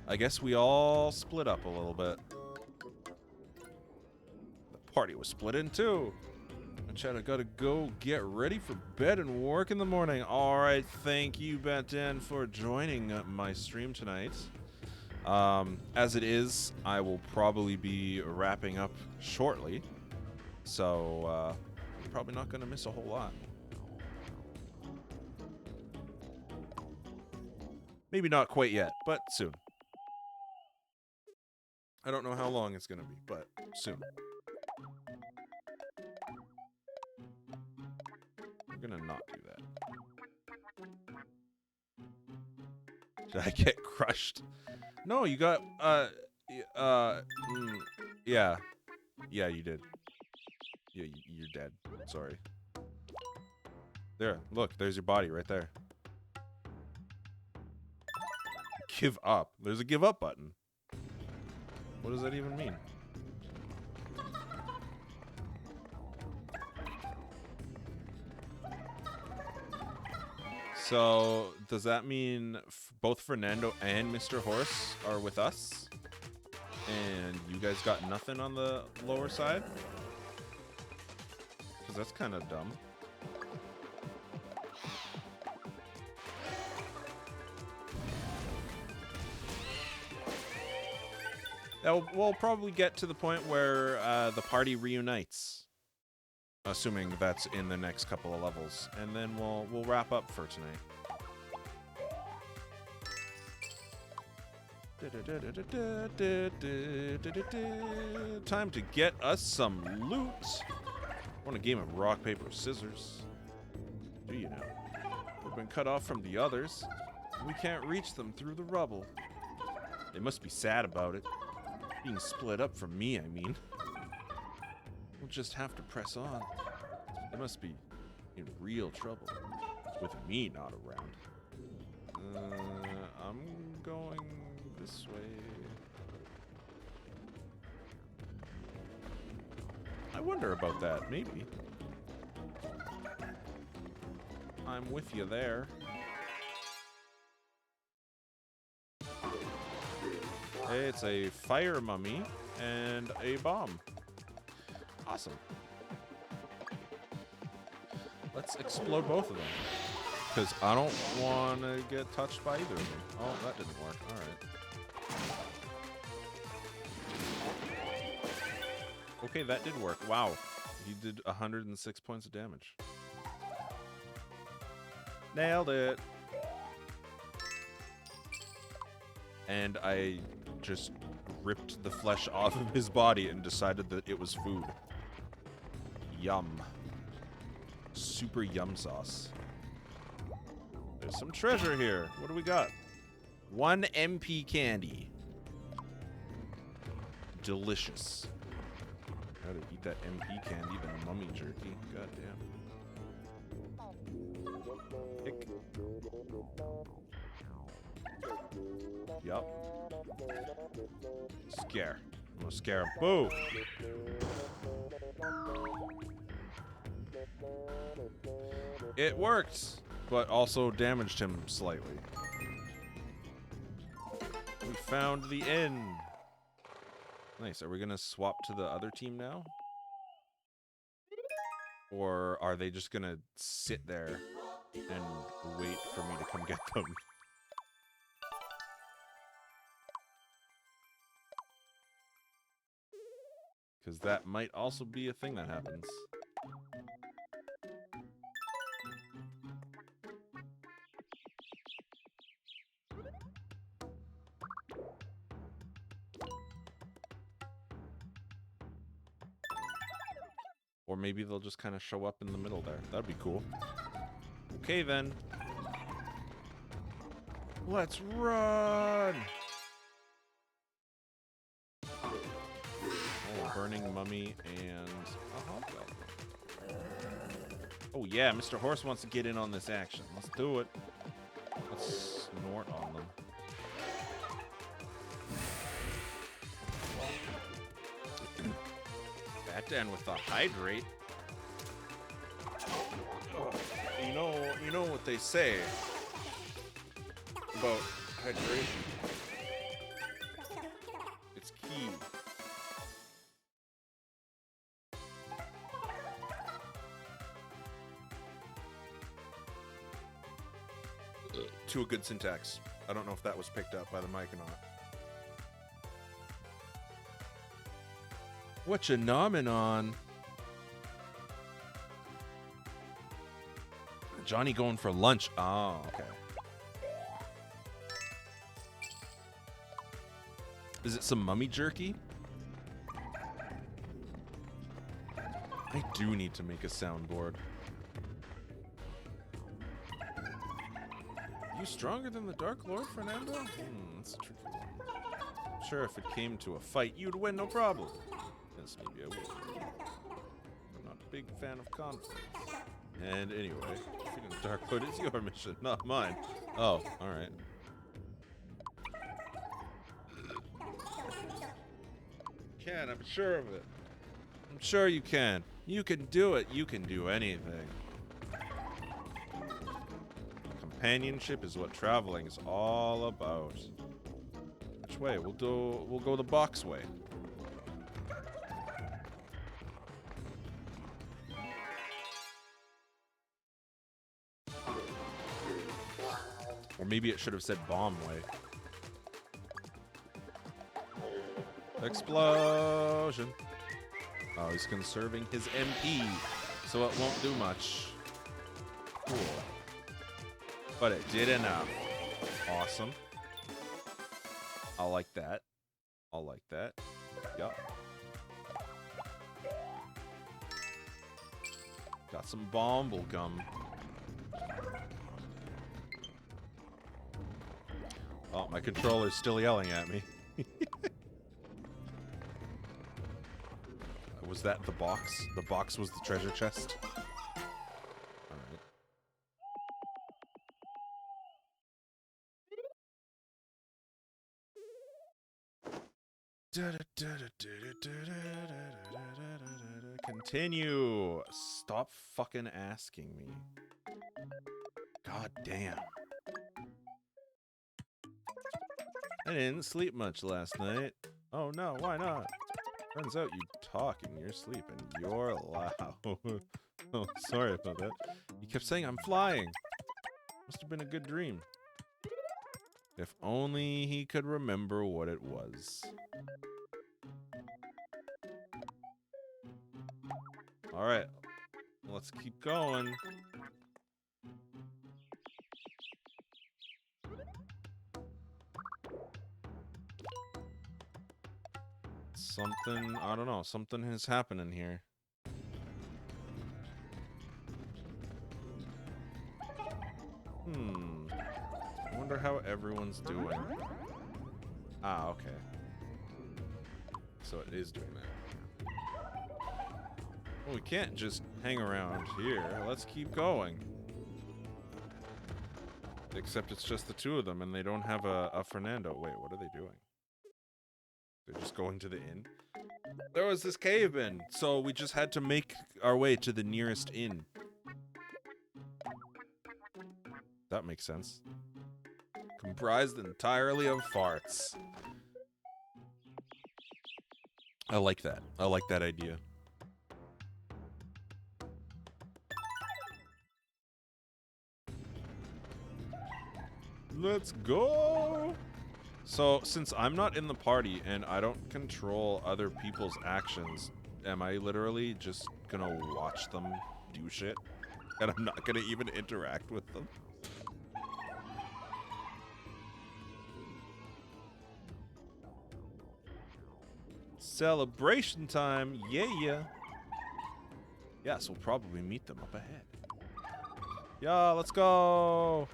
I guess we all split up a little bit. The party was split in two. Chad, I gotta go get ready for bed and work in the morning. All right, thank you, Betan, for joining my stream tonight. As it is, I will probably be wrapping up shortly, so you're probably not gonna miss a whole lot. Maybe not quite yet, but soon. I don't know how long it's gonna be, but soon. We're gonna not do that. Did I get crushed? No, you got, yeah. Yeah, you did. Yeah, you're dead. Sorry. There, look, there's your body right there. Give up. There's a give up button. What does that even mean? So, does that mean both Fernando and Mr. Horse are with us? And you guys got nothing on the lower side? Because that's kind of dumb. We'll probably get to the point where the party reunites. Assuming that's in the next couple of levels. And then we'll wrap up for tonight. Time to get us some loot. Want a game of rock, paper, scissors? Do you know? We've been cut off from the others. We can't reach them through the rubble. They must be sad about it. Being split up from me, I mean. We'll just have to press on. They must be in real trouble with me not around. I'm going this way. I wonder about that, maybe. I'm with you there. It's a fire mummy and a bomb. Awesome. Let's explode both of them. Because I don't want to get touched by either of them. Oh, that didn't work. Alright. Okay, that did work. Wow. He did 106 points of damage. Nailed it. And I just ripped the flesh off of his body and decided that it was food. Yum. Super yum sauce. There's some treasure here. What do we got? 1 MP candy. Delicious. Gotta eat that MP candy, the mummy jerky. Goddamn. Hick. Yup. Scare. I'm gonna scare him. Boo! It worked, but also damaged him slightly. We found the end. Nice. Are we gonna swap to the other team now? Or are they just gonna sit there and wait for me to come get them? Because that might also be a thing that happens. Or maybe they'll just kind of show up in the middle there. That'd be cool. Okay, then. Let's run! Oh, burning mummy and a hobgoblin. Oh yeah, Mr. Horse wants to get in on this action. Let's do it. Let's snort on them. down with the hydrate. You know what they say about hydration. It's key. To a good syntax. I don't know if that was picked up by the mic or not. What you nomming on? Johnny going for lunch. Oh, okay. Is it some mummy jerky? I do need to make a soundboard. You stronger than the Dark Lord, Fernando? That's a tricky one. I'm sure if it came to a fight, you'd win, no problem. Yes, maybe I would. I'm not a big fan of conflict. And anyway, defeating the Dark Lord is your mission, not mine. Oh, alright. Can, I'm sure of it. I'm sure you can. You can do it. You can do anything. Companionship is what traveling is all about. Which way? We'll go the box way. Or maybe it should have said bomb way. Explosion. Oh, he's conserving his MP, so it won't do much. Cool. But it did enough. Awesome. I like that. I like that. Yup. Got some bomble gum. Oh, my controller's still yelling at me. Was that the box? The box was the treasure chest? Alright. Continue. Stop fucking asking me. God damn. I didn't sleep much last night. Oh no, why not? Turns out you talk in your sleep and you're loud. Oh, sorry about that. You kept saying I'm flying. Must have been a good dream. If only he could remember what it was. Alright, let's keep going. Something, I don't know, something is happening here. I wonder how everyone's doing. Ah, okay. So it is doing that. Well, we can't just hang around here. Let's keep going. Except it's just the two of them and they don't have a Fernando. Wait, what are they doing? They're just going to the inn? There was this cave in, so we just had to make our way to the nearest inn. That makes sense. Comprised entirely of farts. I like that. I like that idea. Let's go! So, since I'm not in the party and I don't control other people's actions, am I literally just gonna watch them do shit? And I'm not gonna even interact with them? Celebration time, yeah. Yes, we'll probably meet them up ahead. Yeah, let's go!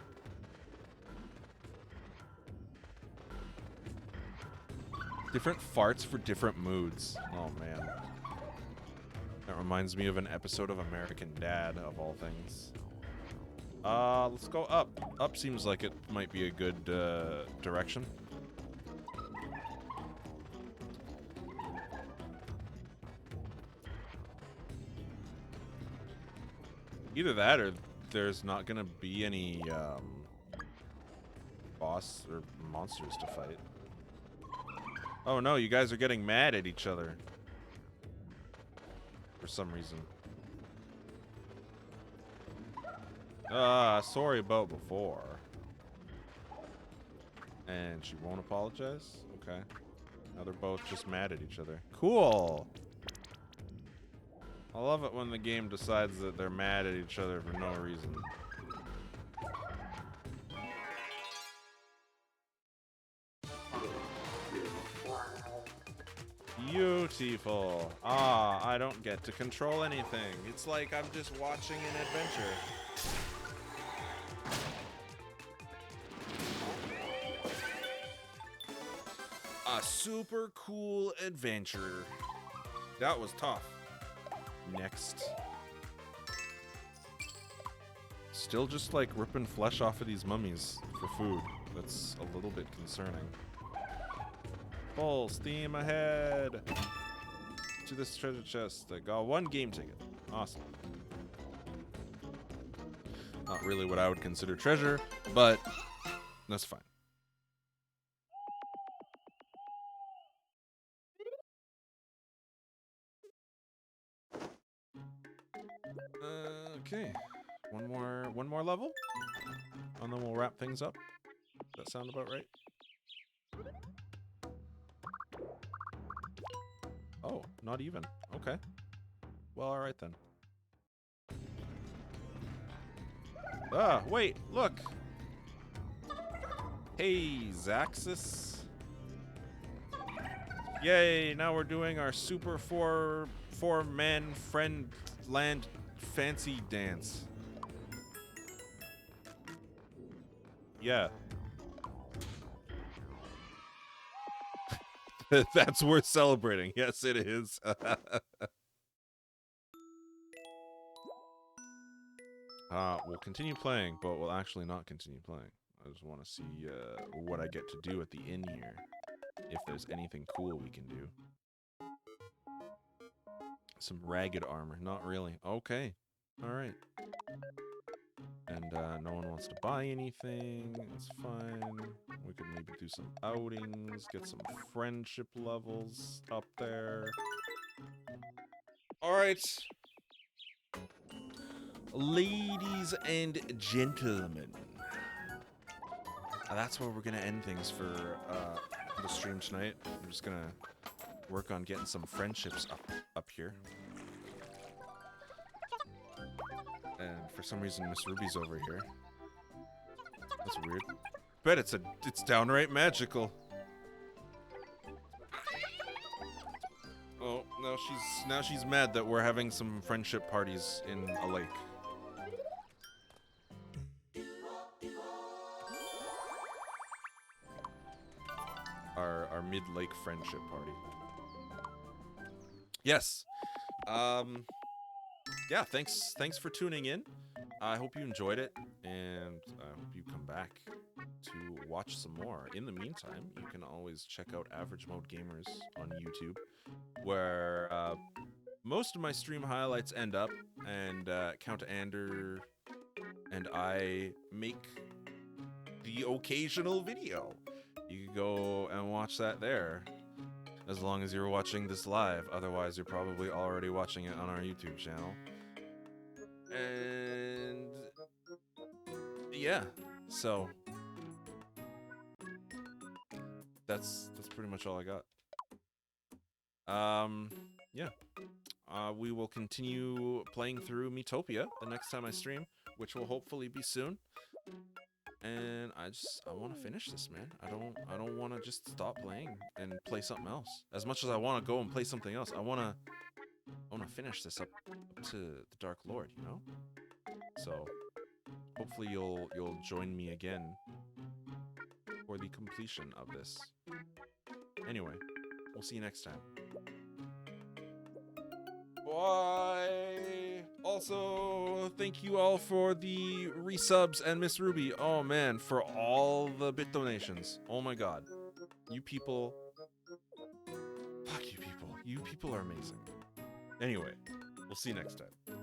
Different farts for different moods. Oh, man. That reminds me of an episode of American Dad, of all things. Let's go up. Up seems like it might be a good, direction. Either that or there's not gonna be any boss or monsters to fight. Oh no, you guys are getting mad at each other. For some reason. Sorry about before. And she won't apologize? Okay. Now they're both just mad at each other. Cool! I love it when the game decides that they're mad at each other for no reason. Beautiful. Ah, I don't get to control anything. It's like I'm just watching an adventure. A super cool adventure. That was tough. Next. Still just like ripping flesh off of these mummies for food. That's a little bit concerning. Full steam ahead to this treasure chest. I got 1 game ticket. Awesome. Not really what I would consider treasure, but that's fine. Okay. One more level, and then we'll wrap things up. Does that sound about right? Oh, not even. Okay. Well, all right then. Ah, wait, look. Hey, Zaxxas. Yay, now we're doing our super four-man friend land fancy dance. Yeah. That's worth celebrating. Yes, it is. We'll continue playing, but we'll actually not continue playing. I just want to see what I get to do at the inn here. If there's anything cool we can do. Some ragged armor. Not really. Okay. Alright. And no one wants to buy anything. That's fine. We could maybe do some outings. Get some friendship levels up there. Alright. Ladies and gentlemen. That's where we're going to end things for the stream tonight. I'm just going to work on getting some friendships up here. And for some reason, Miss Ruby's over here. That's weird. Bet it's downright magical. Oh, now she's mad that we're having some friendship parties in a lake. Our mid-lake friendship party. Yes. Yeah, thanks for tuning in. I hope you enjoyed it, and I hope you come back to watch some more. In the meantime, you can always check out Average Mode Gamers on YouTube, where most of my stream highlights end up, and Count-Ander and I make the occasional video. You can go and watch that there, as long as you're watching this live. Otherwise, you're probably already watching it on our YouTube channel. And yeah, so that's pretty much all I got. Yeah. We will continue playing through Miitopia the next time I stream, which will hopefully be soon. And I want to finish this, man. I don't want to just stop playing and play something else. As much as I want to go and play something else, I want to finish this up to the Dark Lord, you know? So hopefully you'll join me again for the completion of this. Anyway, we'll see you next time. Bye! Also, thank you all for the resubs and Miss Ruby. Oh man, for all the bit donations. Oh my god. You people... Fuck you people. You people are amazing. Anyway, we'll see you next time.